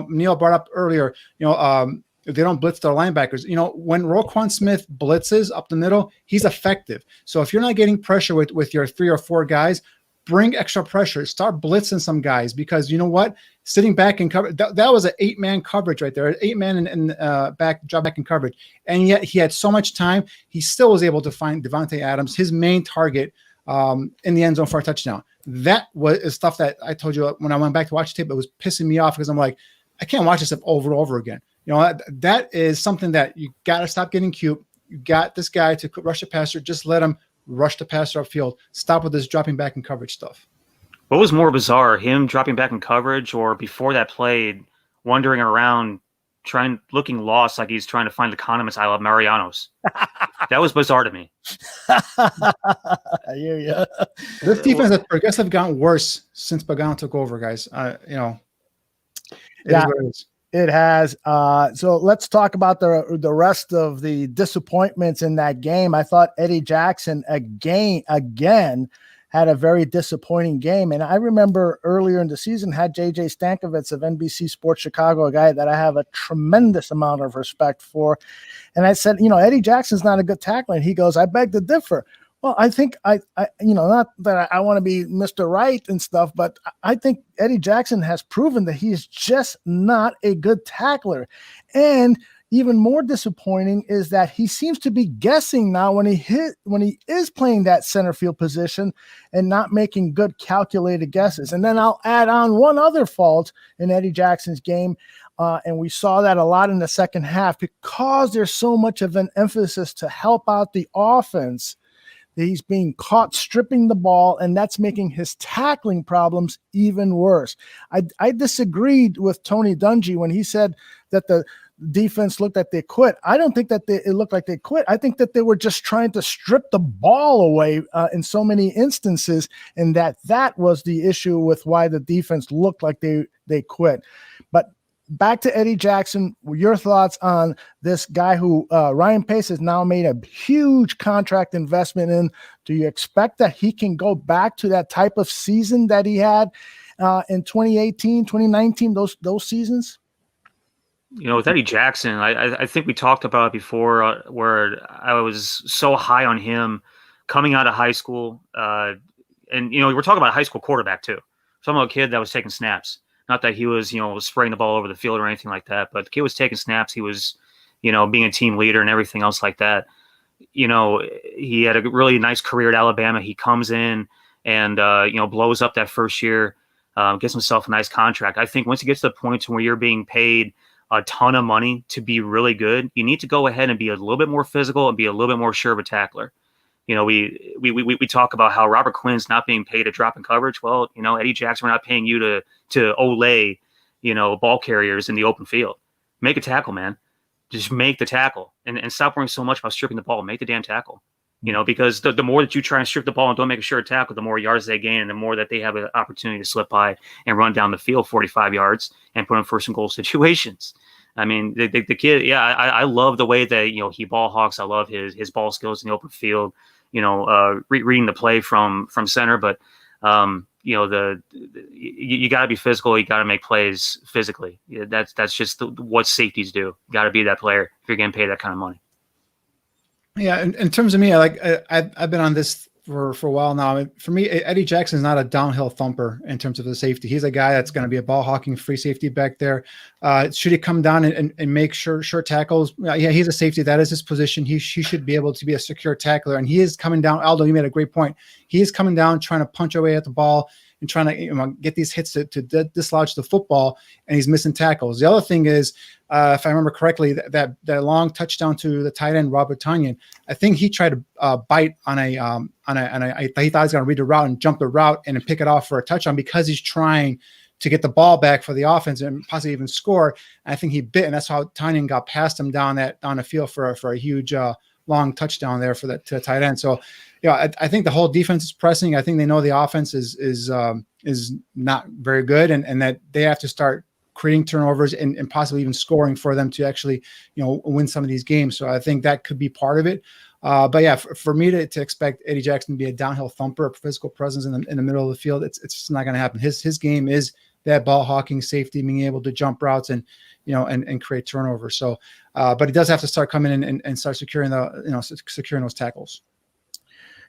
[SPEAKER 3] Neil brought up earlier, they don't blitz their linebackers. When Roquan Smith blitzes up the middle, he's effective. So if you're not getting pressure with your 3 or 4 guys, bring extra pressure. Start blitzing some guys because you know what? Sitting back in cover, that was an 8-man coverage right there. 8-man and drop back in coverage. And yet he had so much time. He still was able to find Devontae Adams, his main target, in the end zone for a touchdown. That was stuff that I told you when I went back to watch the tape, it was pissing me off because I'm like, I can't watch this stuff over and over again. That is something that you got to stop getting cute. You got this guy to rush a passer. Just let him rush the passer upfield, stop with this dropping back in coverage stuff.
[SPEAKER 5] What was more bizarre, him dropping back in coverage, or before that play, wandering around, looking lost, like he's trying to find the condiments aisle at Mariano's? That was bizarre to me.
[SPEAKER 2] I hear you.
[SPEAKER 3] This defense has progressively gotten worse since Pagano took over, guys. It is what it is.
[SPEAKER 2] It has. So let's talk about the rest of the disappointments in that game. I thought Eddie Jackson again had a very disappointing game. And I remember earlier in the season had JJ Stankovitz of NBC Sports Chicago, a guy that I have a tremendous amount of respect for. And I said, Eddie Jackson's not a good tackler. And he goes, I beg to differ. Well, I think not that I want to be Mr. Right and stuff, but I think Eddie Jackson has proven that he's just not a good tackler. And even more disappointing is that he seems to be guessing now when he is playing that center field position and not making good calculated guesses. And then I'll add on one other fault in Eddie Jackson's game. And we saw that a lot in the second half because there's so much of an emphasis to help out the offense. He's being caught stripping the ball, and that's making his tackling problems even worse. I disagreed with Tony Dungy when he said that the defense looked like they quit. I don't think that it looked like they quit. I think that they were just trying to strip the ball away in so many instances, and that was the issue with why the defense looked like they quit. But back to Eddie Jackson, your thoughts on this guy who Ryan Pace has now made a huge contract investment in. Do you expect that he can go back to that type of season that he had in 2018, 2019, those seasons?
[SPEAKER 5] With Eddie Jackson, I think we talked about it before where I was so high on him coming out of high school. And we're talking about a high school quarterback too. Talking about a kid that was taking snaps. Not that he was, spraying the ball over the field or anything like that, but the kid was taking snaps. He was, being a team leader and everything else like that. He had a really nice career at Alabama. He comes in and, blows up that first year, gets himself a nice contract. I think once you get to the point where you're being paid a ton of money to be really good, you need to go ahead and be a little bit more physical and be a little bit more sure of a tackler. We talk about how Robert Quinn's not being paid to drop in coverage. Well, Eddie Jackson, we're not paying you to olay, ball carriers in the open field. Make a tackle, man. Just make the tackle and stop worrying so much about stripping the ball. Make the damn tackle. Because the more that you try and strip the ball and don't make a sure tackle, the more yards they gain and the more that they have an opportunity to slip by and run down the field 45 yards and put in first and goal situations. I mean, the kid, I love the way that, he ball hawks. I love his ball skills in the open field, reading the play from center. But, you got to be physical. You got to make plays physically. That's just what safeties do. You got to be that player if you're getting paid that kind of money.
[SPEAKER 3] Yeah, in terms of me, I've been on this for a while now. For me, Eddie Jackson is not a downhill thumper in terms of the safety. He's a guy that's going to be a ball hawking free safety back there. Should he come down and make sure tackles? Yeah, he's a safety. That is his position. He should be able to be a secure tackler. And he is coming down. Aldo, you made a great point. He is coming down, trying to punch away at the ball and trying to get these hits to dislodge the football, and he's missing tackles. The other thing is, if I remember correctly, that long touchdown to the tight end Robert Tonyan, I think he tried to bite on a he thought he was going to read the route and jump the route and pick it off for a touchdown because he's trying to get the ball back for the offense and possibly even score. And I think he bit, and that's how Tonyan got past him down the field for a huge long touchdown there for to the tight end. So, I think the whole defense is pressing. I think they know the offense is not very good, and that they have to start creating turnovers and possibly even scoring for them to actually, win some of these games. So I think that could be part of it. But yeah, for me to expect Eddie Jackson to be a downhill thumper, a physical presence in the middle of the field, it's just not going to happen. His game is that ball hawking safety, being able to jump routes and create turnovers. So, but he does have to start coming in and start securing those tackles.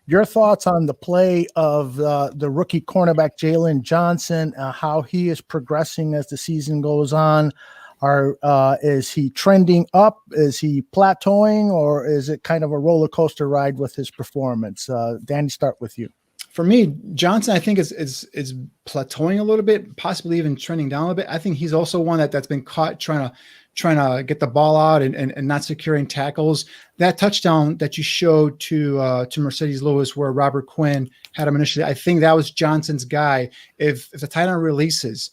[SPEAKER 2] Your thoughts on the play of the rookie cornerback Jalen Johnson, how he is progressing as the season goes on? Is he trending up? Is he plateauing, or is it kind of a roller coaster ride with his performance? Danny, start with you.
[SPEAKER 3] For me, Johnson, I think is plateauing a little bit, possibly even trending down a little bit. I think he's also one that's been caught trying trying to get the ball out and not securing tackles. That touchdown that you showed to Mercedes Lewis, where Robert Quinn had him initially, I think that was Johnson's guy. If the tight end releases,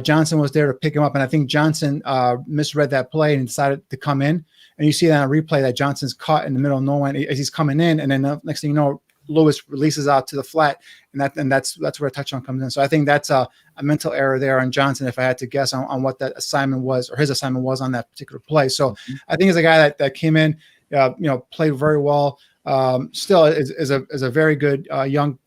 [SPEAKER 3] Johnson was there to pick him up, and I think Johnson misread that play and decided to come in. And you see that on a replay that Johnson's caught in the middle of nowhere as he's coming in, and then the next thing you know, Lewis releases out to the flat, and that's where a touchdown comes in. So I think that's a mental error there on Johnson, if I had to guess on what that assignment was, or his assignment was on that particular play. So I think he's a guy that came in, played very well. Still is a very good young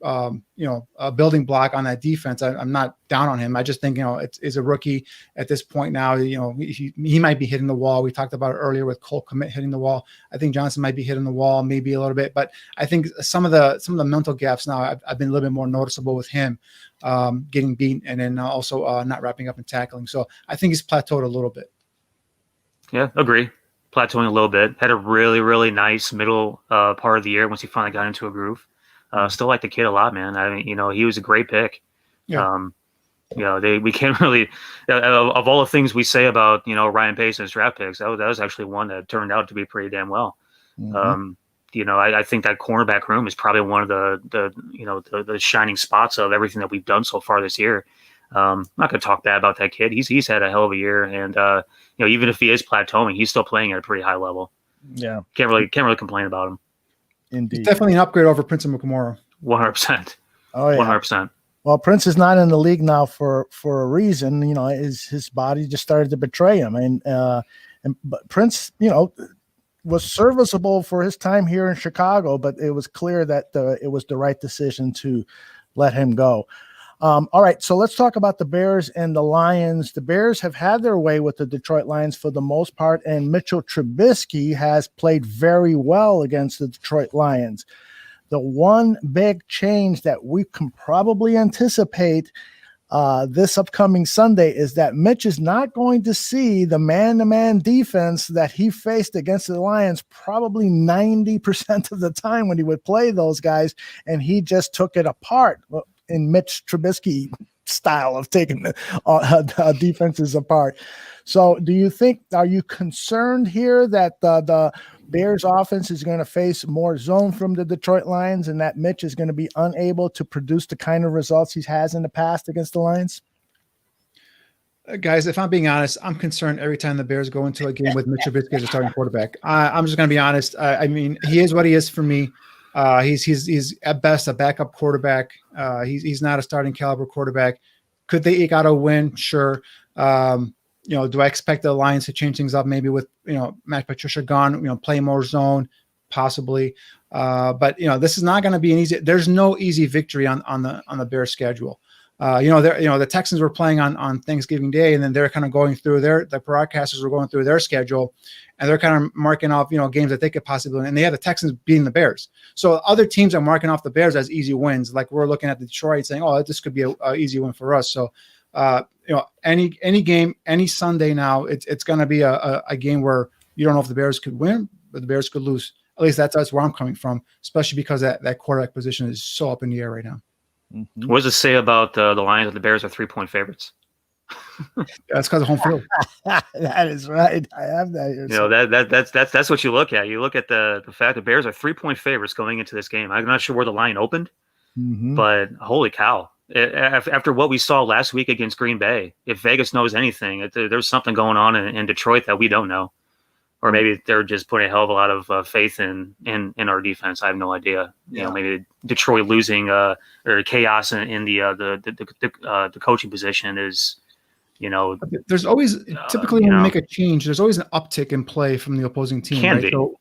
[SPEAKER 3] building block on that defense. I'm not down on him. I just think it's a rookie at this point now. He might be hitting the wall. We talked about it earlier with Cole Kmet hitting the wall. I think Johnson might be hitting the wall maybe a little bit, but I think some of the mental gaps now I've been a little bit more noticeable with him getting beat, and then also not wrapping up and tackling. So I think he's plateaued a little bit.
[SPEAKER 5] Yeah, agree. Plateauing a little bit. Had a really, really nice middle part of the year once he finally got into a groove. Still like the kid a lot, man. I mean, he was a great pick.
[SPEAKER 3] Yeah.
[SPEAKER 5] We can't really of all the things we say about Ryan Pace and his draft picks, that was actually one that turned out to be pretty damn well.
[SPEAKER 3] Mm-hmm.
[SPEAKER 5] I think that cornerback room is probably one of the shining spots of everything that we've done so far this year. I'm not going to talk bad about that kid. He's had a hell of a year, and even if he is plateauing, he's still playing at a pretty high level.
[SPEAKER 2] Yeah,
[SPEAKER 5] can't really complain about him.
[SPEAKER 2] Indeed,
[SPEAKER 3] he's definitely an upgrade over Prince Amukamara.
[SPEAKER 5] 100%.
[SPEAKER 2] Oh yeah,
[SPEAKER 5] 100%.
[SPEAKER 2] Well, Prince is not in the league now for a reason. His body just started to betray him, but Prince, was serviceable for his time here in Chicago, but it was clear that it was the right decision to let him go. All right, so let's talk about the Bears and the Lions. The Bears have had their way with the Detroit Lions for the most part, and Mitchell Trubisky has played very well against the Detroit Lions. The one big change that we can probably anticipate this upcoming Sunday is that Mitch is not going to see the man-to-man defense that he faced against the Lions probably 90% of the time when he would play those guys, and he just took it apart in Mitch Trubisky style of taking defenses apart. So are you concerned here that the Bears offense is going to face more zone from the Detroit Lions, and that Mitch is going to be unable to produce the kind of results he has in the past against the Lions?
[SPEAKER 3] Guys, if I'm being honest, I'm concerned every time the Bears go into a game with Mitch Trubisky as a starting quarterback. I'm just going to be honest. I mean, he is what he is for me. He's at best a backup quarterback. He's not a starting caliber quarterback. Could they eke out a win? Sure. Do I expect the Lions to change things up? Maybe with Matt Patricia gone, play more zone, possibly. But this is not going to be an easy. There's no easy victory on the Bears schedule. The Texans were playing on Thanksgiving Day, and then they're kind of going through the broadcasters were going through their schedule, and they're kind of marking off, games that they could possibly win. And they have the Texans beating the Bears. So other teams are marking off the Bears as easy wins. Like we're looking at Detroit saying, oh, this could be a easy win for us. So, any game, any Sunday now, it's going to be a game where you don't know if the Bears could win, but the Bears could lose. At least that's where I'm coming from, especially because that quarterback position is so up in the air right now.
[SPEAKER 5] Mm-hmm. What does it say about the Lions and the Bears are 3-point favorites?
[SPEAKER 3] That's because of home field.
[SPEAKER 2] That is right. I have that here.
[SPEAKER 5] That's what you look at. You look at the fact the Bears are 3-point favorites going into this game. I'm not sure where the line opened, but holy cow. After what we saw last week against Green Bay, if Vegas knows anything, there's something going on in Detroit that we don't know. Or maybe they're just putting a hell of a lot of faith in our defense. I have no idea. Maybe Detroit losing or chaos in the coaching position is,
[SPEAKER 3] There's always typically when you make a change, there's always an uptick in play from the opposing team.
[SPEAKER 5] Can
[SPEAKER 3] right?
[SPEAKER 5] be.
[SPEAKER 3] So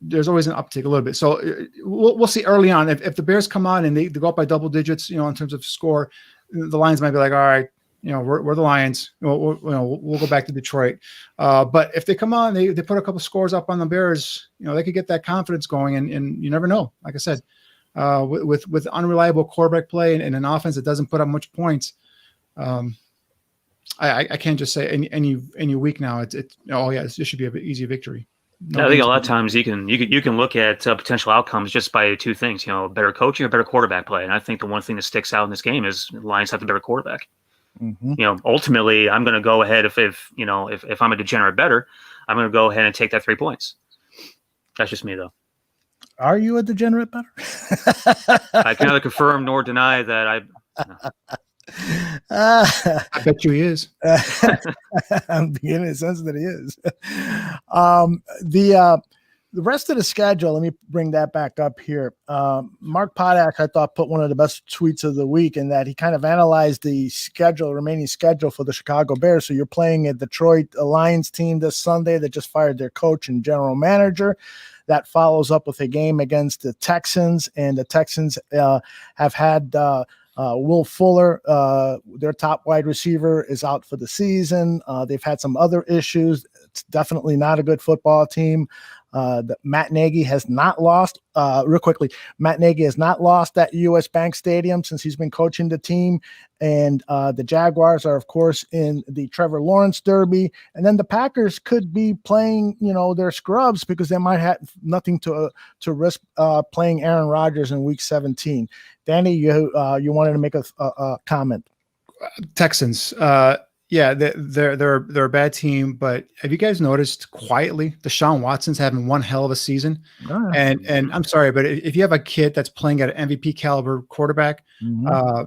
[SPEAKER 3] there's always an uptick a little bit. So we'll see early on if the Bears come on and they go up by double digits, in terms of score, the Lions might be like, all right. We're the Lions. We'll go back to Detroit. But if they come on, they put a couple scores up on the Bears. They could get that confidence going, and you never know. Like I said, with unreliable quarterback play and an offense that doesn't put up much points, I can't just say any week now. This should be an easy victory.
[SPEAKER 5] I think a lot of times you can look at potential outcomes just by two things. Better coaching or better quarterback play. And I think the one thing that sticks out in this game is the Lions have the better quarterback. Ultimately, I'm going to go ahead if I'm a degenerate bettor, I'm going to go ahead and take that 3 points. That's just me, though.
[SPEAKER 2] Are you a degenerate bettor?
[SPEAKER 5] I can neither confirm nor deny that
[SPEAKER 3] I bet you he is.
[SPEAKER 2] I'm beginning to sense that he is. The rest of the schedule, let me bring that back up here. Mark Potash, I thought, put one of the best tweets of the week in that he kind of analyzed the remaining schedule for the Chicago Bears. So you're playing a Detroit Lions team this Sunday that just fired their coach and general manager. That follows up with a game against the Texans, and the Texans have had Will Fuller, their top wide receiver, is out for the season. They've had some other issues. It's definitely not a good football team. Matt Nagy has not lost, real quickly, Matt Nagy has not lost at US Bank Stadium since he's been coaching the team. And the Jaguars are, of course, in the Trevor Lawrence Derby. And then the Packers could be playing, their scrubs because they might have nothing to risk playing Aaron Rodgers in Week 17. Danny, you wanted to make a comment.
[SPEAKER 3] Texans. Yeah, they're a bad team, but have you guys noticed quietly Deshaun Watson's having one hell of a season?
[SPEAKER 2] Oh.
[SPEAKER 3] And I'm sorry, but if you have a kid that's playing at an MVP caliber quarterback,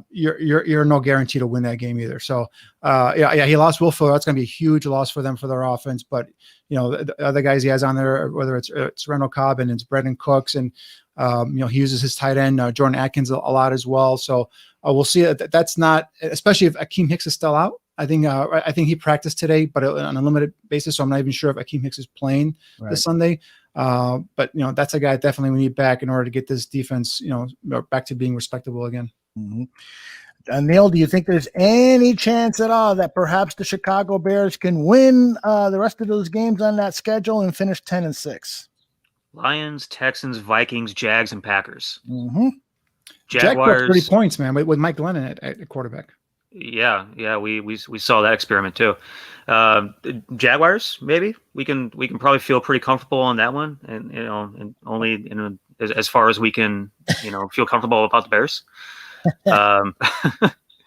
[SPEAKER 3] you're no guarantee to win that game either. So he lost Will Fuller. That's going to be a huge loss for them for their offense. But the other guys he has on there, whether it's Randall Cobb and it's Brendan Cooks, and he uses his tight end Jordan Atkins a lot as well. So we'll see. That's not, especially if Akeem Hicks is still out. I think he practiced today, but on a limited basis. So I'm not even sure if Akeem Hicks is playing this Sunday. But that's a guy definitely we need back in order to get this defense, back to being respectable again.
[SPEAKER 2] Neil, do you think there's any chance at all that perhaps the Chicago Bears can win the rest of those games on that schedule and finish 10-6?
[SPEAKER 5] Lions, Texans, Vikings, Jags, and Packers.
[SPEAKER 3] Jaguars 30 points, man, with Mike Glennon at quarterback.
[SPEAKER 5] Yeah, we saw that experiment too. Jaguars, maybe we can probably feel pretty comfortable on that one, and only as far as we can feel comfortable about the Bears.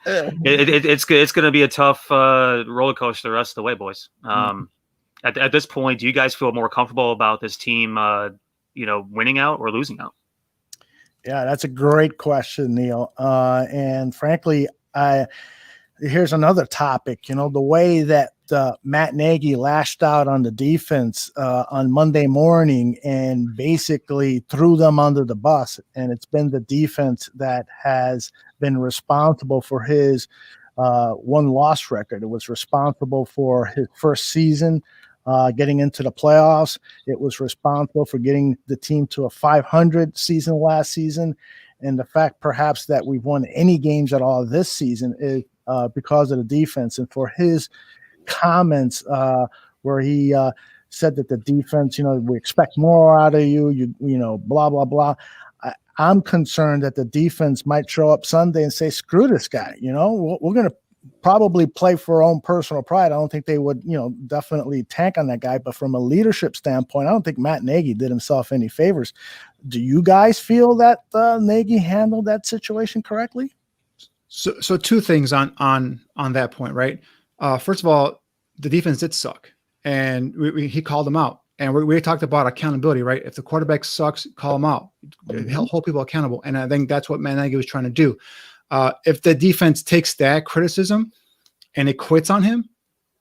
[SPEAKER 5] It's going to be a tough roller coaster the rest of the way, boys. At this point, do you guys feel more comfortable about this team, winning out or losing out?
[SPEAKER 2] Yeah, that's a great question, Neil. And frankly, here's another topic. The way that Matt Nagy lashed out on the defense on Monday morning and basically threw them under the bus. And it's been the defense that has been responsible for his one-loss record. It was responsible for his first season getting into the playoffs. It was responsible for getting the team to a 500 season last season. And the fact perhaps that we've won any games at all this season is because of the defense. And for his comments where he said that the defense, we expect more out of you, blah, blah, blah. I'm concerned that the defense might show up Sunday and say, screw this guy. We're going to probably play for our own personal pride. I don't think they would, definitely tank on that guy. But from a leadership standpoint, I don't think Matt Nagy did himself any favors. Do you guys feel that Nagy handled that situation correctly?
[SPEAKER 3] So two things on that point, right? First of all, the defense did suck, and he called them out. And we talked about accountability, right? If the quarterback sucks, call him out, hold people accountable. And I think that's what Matt Nagy was trying to do. If the defense takes that criticism and it quits on him,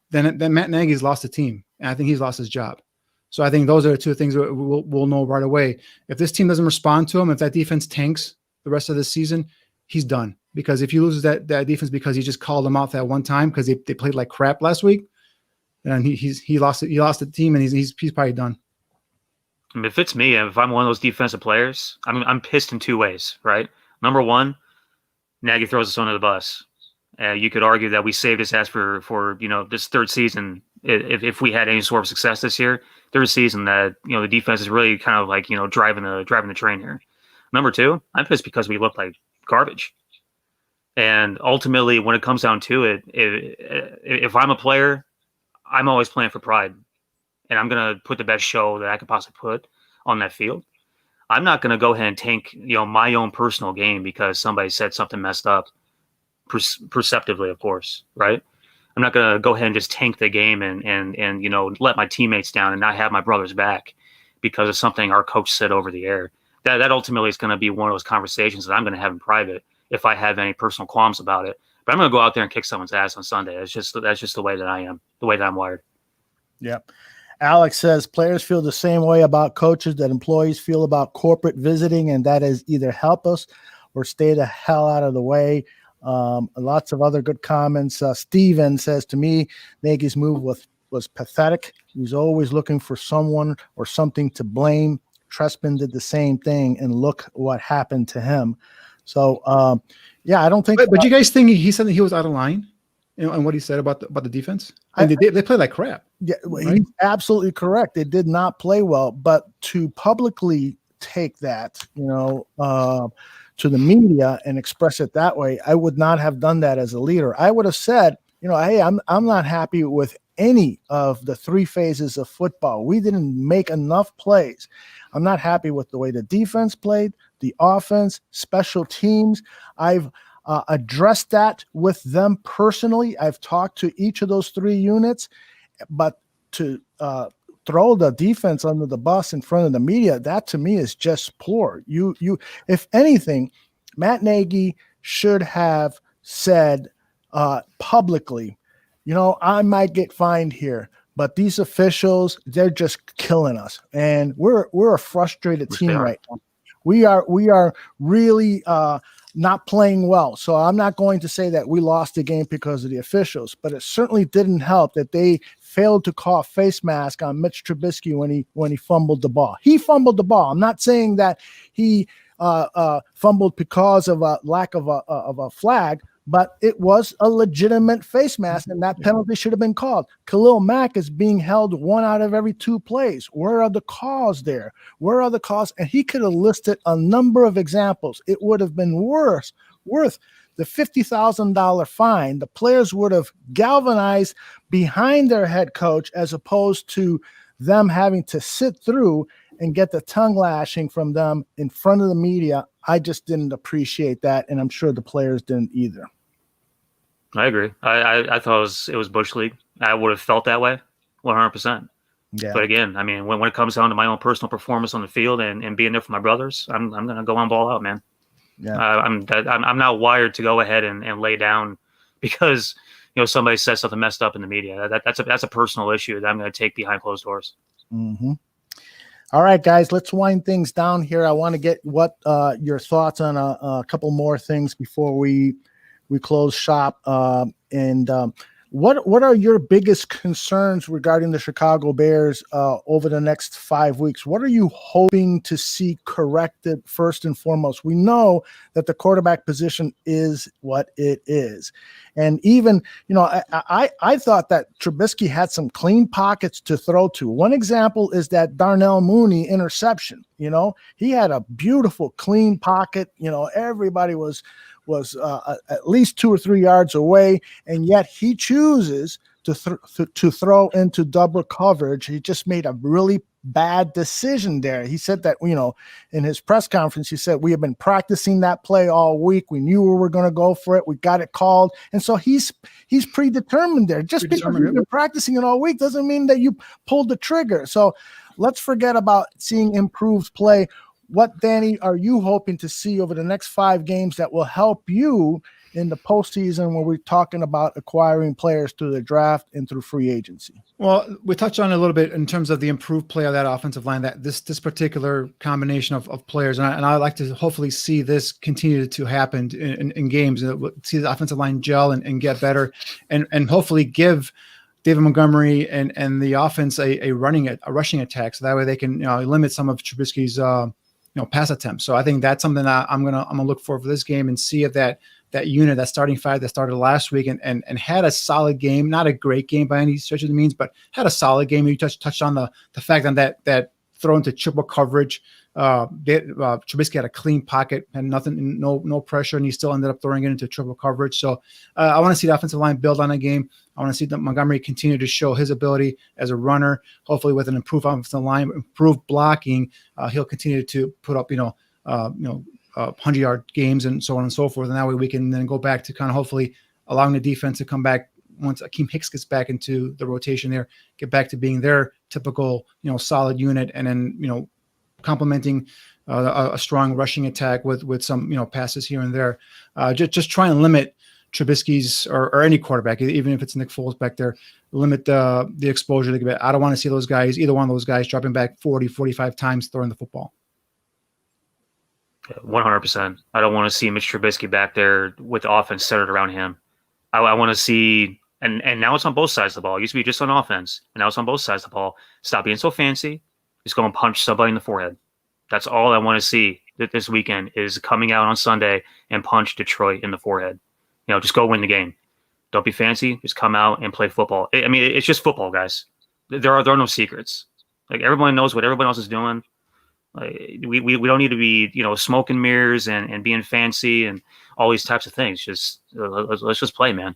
[SPEAKER 3] then Matt Nagy's lost the team, and I think he's lost his job. So I think those are the two things we'll know right away. If this team doesn't respond to him, if that defense tanks the rest of the season, he's done. Because if you lose that defense because he just called them out that one time because they played like crap last week, then he lost the team, and he's probably done.
[SPEAKER 5] I mean, if it's me, if I'm one of those defensive players, I'm pissed in two ways, right? Number one, Nagy throws us under the bus. You could argue that we saved his ass for this third season. If we had any sort of success this year, third season that the defense is really kind of like driving the train here. Number two, I'm pissed because we look like garbage. And ultimately, when it comes down to it, if I'm a player, I'm always playing for pride, and I'm gonna put the best show that I could possibly put on that field. I'm not gonna go ahead and tank my own personal game because somebody said something messed up. perceptively, of course, right? I'm not going to go ahead and just tank the game and let my teammates down and not have my brothers back because of something our coach said over the air. That ultimately is going to be one of those conversations that I'm going to have in private if I have any personal qualms about it. But I'm going to go out there and kick someone's ass on Sunday. That's just the way that I am, the way that I'm wired.
[SPEAKER 2] Yep. Alex says players feel the same way about coaches that employees feel about corporate visiting, and that is either help us or stay the hell out of the way. Lots of other good comments. Steven says, to me, Nagy's move was pathetic. He's always looking for someone or something to blame. Trespin did the same thing, and look what happened to him. So, I don't think.
[SPEAKER 3] But you guys think he said that he was out of line, and what he said about the defense? And they play like crap.
[SPEAKER 2] Yeah,
[SPEAKER 3] right?
[SPEAKER 2] He's absolutely correct. They did not play well, but to publicly take that, to the media and express it that way, I would not have done that as a leader. I would have said, hey, I'm not happy with any of the three phases of football. We didn't make enough plays. I'm not happy with the way the defense played, the offense, special teams. I've addressed that with them personally. I've talked to each of those three units, but to throw the defense under the bus in front of the media, that to me is just poor. You, if anything, Matt Nagy should have said publicly, I might get fined here, but these officials, they're just killing us. And we're a frustrated team right now. We are really not playing well. So I'm not going to say that we lost the game because of the officials, but it certainly didn't help that they failed to call a face mask on Mitch Trubisky when he fumbled the ball. He fumbled the ball. I'm not saying that he fumbled because of a lack of a flag, but it was a legitimate face mask, and that penalty should have been called. Khalil Mack is being held 1 out of every 2 plays. Where are the calls there? Where are the calls? And he could have listed a number of examples. It would have been worth the $50,000 fine. The players would have galvanized behind their head coach as opposed to them having to sit through and get the tongue lashing from them in front of the media. I just didn't appreciate that, and I'm sure the players didn't either.
[SPEAKER 5] I agree. I thought it was Bush League. I would have felt that way 100%.
[SPEAKER 2] Yeah.
[SPEAKER 5] But again, I mean, when it comes down to my own personal performance on the field and being there for my brothers, I'm going to go on ball out, man.
[SPEAKER 2] Yeah.
[SPEAKER 5] I'm not wired to go ahead and lay down because somebody says something messed up in the media. That's a personal issue that I'm going to take behind closed doors.
[SPEAKER 2] Mm-hmm. All right, guys, let's wind things down here. I want to get what your thoughts on a couple more things before we close shop. What are your biggest concerns regarding the Chicago Bears over the next 5 weeks? What are you hoping to see corrected first and foremost? We know that the quarterback position is what it is. And even, I thought that Trubisky had some clean pockets to throw to. One example is that Darnell Mooney interception. He had a beautiful, clean pocket. Everybody was at least 2 or 3 yards away, and yet he chooses to throw into double coverage. He just made a really bad decision there. He said that, in his press conference, he said, we have been practicing that play all week. We knew we were going to go for it. We got it called. And so he's predetermined there. Just because you've been practicing it all week doesn't mean that you pulled the trigger. So let's forget about seeing improved play. What, Danny, are you hoping to see over the next 5 games that will help you in the postseason when we're talking about acquiring players through the draft and through free agency?
[SPEAKER 3] Well, we touched on it a little bit in terms of the improved play of that offensive line, that this particular combination of players. And I'd like to hopefully see this continue to happen in games, and see the offensive line gel and get better, and hopefully give David Montgomery and the offense a rushing attack, so that way they can limit some of Trubisky's pass attempts. So I think that's something that I'm gonna look for this game, and see if that unit, that starting 5 that started last week and had a solid game, not a great game by any stretch of the means, but had a solid game. You touched on the fact on that throw into triple coverage. Trubisky had a clean pocket, had nothing, no pressure, and he still ended up throwing it into triple coverage. So I want to see the offensive line build on a game. I want to see Montgomery continue to show his ability as a runner. Hopefully, with an improved offensive line, improved blocking, he'll continue to put up 100-yard games and so on and so forth. And that way we can then go back to kind of hopefully allowing the defense to come back once Akeem Hicks gets back into the rotation there, get back to being their typical, solid unit, and then, complementing a strong rushing attack with some, passes here and there. Just try and limit Trubisky's or any quarterback, even if it's Nick Foles back there, limit the exposure they get. I don't want to see those guys, either one of those guys, dropping back 40, 45 times throwing the football.
[SPEAKER 5] 100%. I don't want to see Mitch Trubisky back there with the offense centered around him. I want to see, and now it's on both sides of the ball. It used to be just on offense, and now it's on both sides of the ball. Stop being so fancy. Just go and punch somebody in the forehead. That's all I want to see this weekend is coming out on Sunday and punch Detroit in the forehead. Just go win the game. Don't be fancy. Just come out and play football. I mean, it's just football, guys. There are no secrets. Like, everyone knows what everyone else is doing. Like, we don't need to be, smoke and mirrors and being fancy and all these types of things. Just let's just play, man.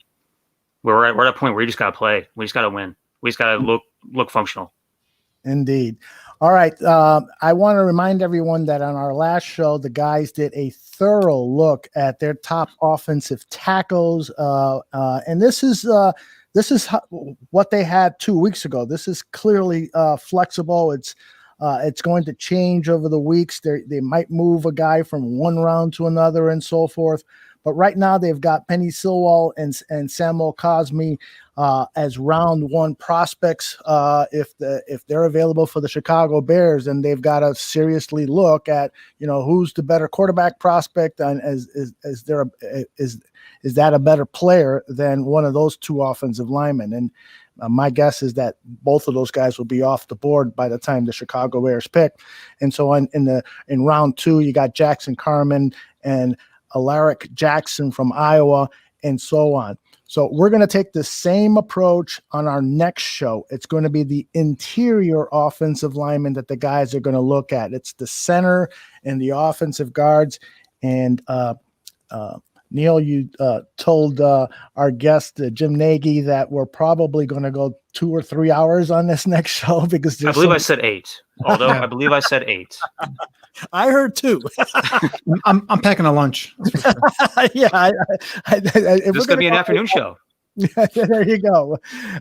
[SPEAKER 5] We're at a point where we just got to play. We just got to win. We just got to look functional.
[SPEAKER 2] Indeed. All right. I want to remind everyone that on our last show, the guys did a thorough look at their top offensive tackles. And this is what they had 2 weeks ago. This is clearly flexible. It's going to change over the weeks. They might move a guy from one round to another and so forth. But right now they've got Penny Sewell and Samuel Cosme as round one prospects. If they're available for the Chicago Bears, and they've got to seriously look at who's the better quarterback prospect, and is that a better player than one of those two offensive linemen? And my guess is that both of those guys will be off the board by the time the Chicago Bears pick. And so in round two, you got Jackson Carman and Alaric Jackson from Iowa, and so on. So we're going to take the same approach on our next show. It's going to be the interior offensive linemen that the guys are going to look at. It's the center and the offensive guards. And Neil, you told our guest, Jim Nagy, that we're probably going to go 2 or 3 hours on this next show because I
[SPEAKER 5] believe I said 8. Although I believe I said 8.
[SPEAKER 2] I heard 2.
[SPEAKER 3] I'm packing a lunch.
[SPEAKER 2] Yeah,
[SPEAKER 5] This is going to be an afternoon show.
[SPEAKER 2] There you go.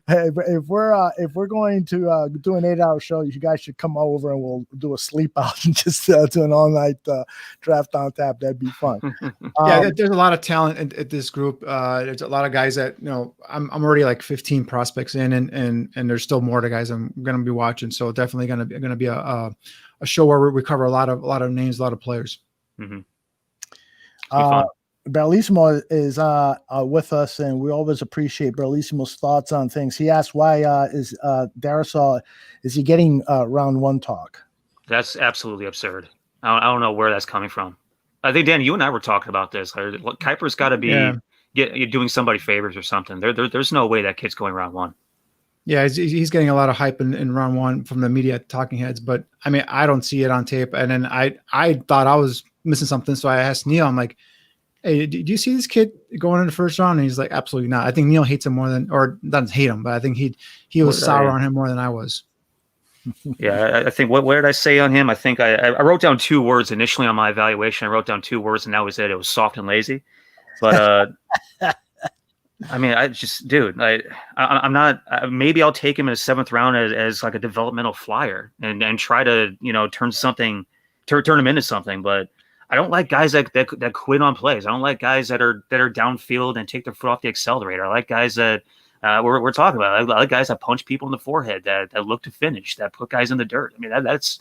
[SPEAKER 2] If we're going to do an 8-hour show, you guys should come over and we'll do a sleep out and just do an all-night draft on tap. That'd be fun.
[SPEAKER 3] There's a lot of talent at this group. There's a lot of guys that I'm already like 15 prospects in, and there's still more to guys I'm going to be watching. So definitely going to be a show where we cover a lot of names, a lot of players.
[SPEAKER 5] Mm-hmm.
[SPEAKER 2] Bellissimo is with us, and we always appreciate Bellissimo's thoughts on things. He asked, why is Darrisaw, is he getting round one talk?
[SPEAKER 5] That's absolutely absurd. I don't know where that's coming from. I think, Dan, you and I were talking about this. Kuiper's got to be doing somebody favors or something. There's no way that kid's going round one.
[SPEAKER 3] Yeah, he's getting a lot of hype in round one from the media talking heads, but I mean, I don't see it on tape. And then I thought I was missing something, so I asked Neil. I'm like, hey, do you see this kid going in the first round? And he's like, absolutely not. I think Neil hates him more than, or doesn't hate him, but I think he was sour on him more than I was.
[SPEAKER 5] Yeah, I think what did I say on him? I think I wrote down 2 words initially on my evaluation. I wrote down 2 words, and that was it. It was soft and lazy. But I mean, I'm not. Maybe I'll take him in the 7th round as like a developmental flyer and try to turn him into something. But I don't like guys that quit on plays. I don't like guys that are downfield and take their foot off the accelerator. I like guys that we're talking about. I like guys that punch people in the forehead, that look to finish, that put guys in the dirt. I mean, that's.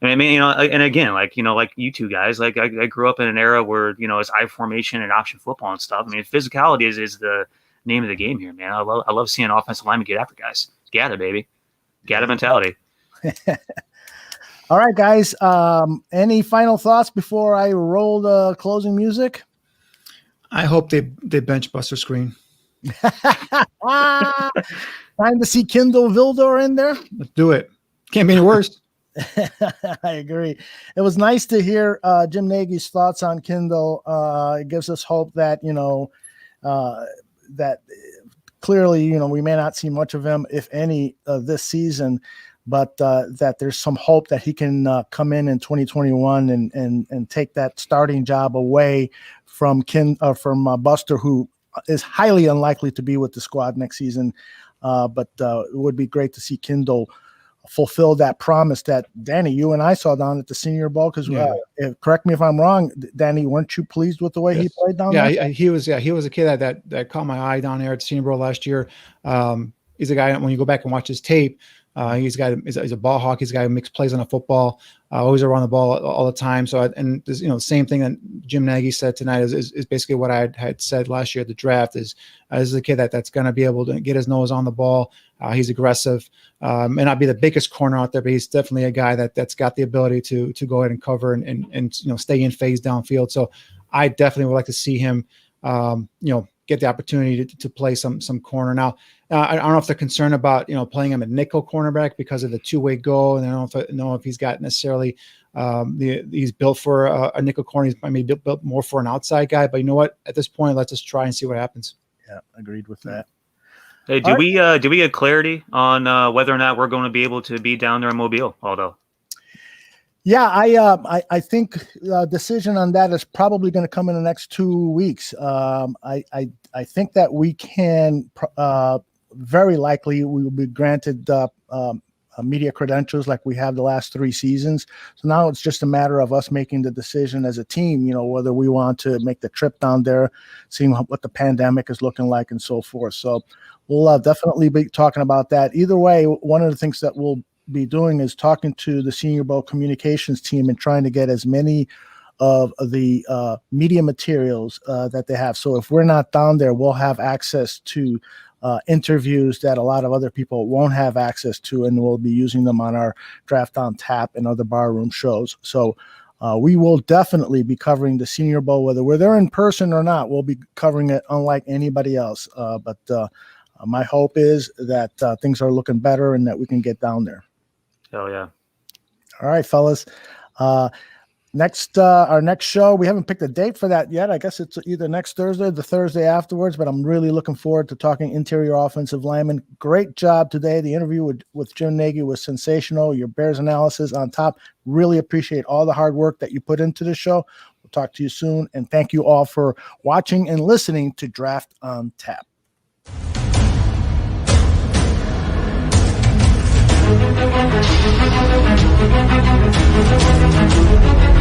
[SPEAKER 5] I mean, and again, like you two guys, like I grew up in an era where it's I formation and option football and stuff. I mean, physicality is the name of the game here, man. I love seeing offensive linemen get after guys. Gather, baby, gather mentality.
[SPEAKER 2] All right, guys. Any final thoughts before I roll the closing music?
[SPEAKER 3] I hope they bench Buster Screen.
[SPEAKER 2] Time to see Kendall Vildor in there.
[SPEAKER 3] Let's do it. Can't be any worse.
[SPEAKER 2] I agree. It was nice to hear Jim Nagy's thoughts on Kendall. It gives us hope that that clearly we may not see much of him, if any, this season. but that there's some hope that he can come in 2021 and take that starting job away from Buster, who is highly unlikely to be with the squad next season. But it would be great to see Kendall fulfill that promise that, Danny, you and I saw down at the Senior Bowl. Because correct me if I'm wrong, Danny, weren't you pleased with the way he played down there?
[SPEAKER 3] He was a kid that caught my eye down there at the Senior Bowl last year. He's a guy, when you go back and watch his tape, he's a ball hawk. He's a guy who makes plays on the football, always around the ball all the time. So, and this, the same thing that Jim Nagy said tonight is basically what I had said last year at the draft is this is a kid that's going to be able to get his nose on the ball. He's aggressive, may not be the biggest corner out there, but he's definitely a guy that's got the ability to go ahead and cover and stay in phase downfield. So I definitely would like to see him, get the opportunity to play some corner. Now, I don't know if they're concerned about, playing him at nickel cornerback because of the two-way go. And I don't know if he's got necessarily he's built for a nickel corner. He's maybe built more for an outside guy, but you know what? At this point, let's just try and see what happens.
[SPEAKER 2] Yeah, agreed with that.
[SPEAKER 5] Hey, do we get clarity on whether or not we're going to be able to be down there in Mobile, Aldo?
[SPEAKER 2] Yeah, I think the decision on that is probably going to come in the next 2 weeks. I think that we can very likely we will be granted media credentials like we have the last 3 seasons. So now it's just a matter of us making the decision as a team, whether we want to make the trip down there, seeing what the pandemic is looking like and so forth. So we'll definitely be talking about that. Either way, one of the things that we'll be doing is talking to the Senior Bowl communications team and trying to get as many of the media materials that they have. So if we're not down there, we'll have access to interviews that a lot of other people won't have access to, and we'll be using them on our Draft on Tap and other barroom shows. So we will definitely be covering the Senior Bowl, whether we're there in person or not. We'll be covering it unlike anybody else. But my hope is that things are looking better and that we can get down there.
[SPEAKER 5] Oh yeah.
[SPEAKER 2] All right, fellas. Our next show, we haven't picked a date for that yet. I guess it's either next Thursday or the Thursday afterwards, but I'm really looking forward to talking interior offensive linemen. Great job today. The interview with Jim Nagy was sensational. Your Bears analysis on top. Really appreciate all the hard work that you put into the show. We'll talk to you soon, and thank you all for watching and listening to Draft on Tap.
[SPEAKER 8] Thank you.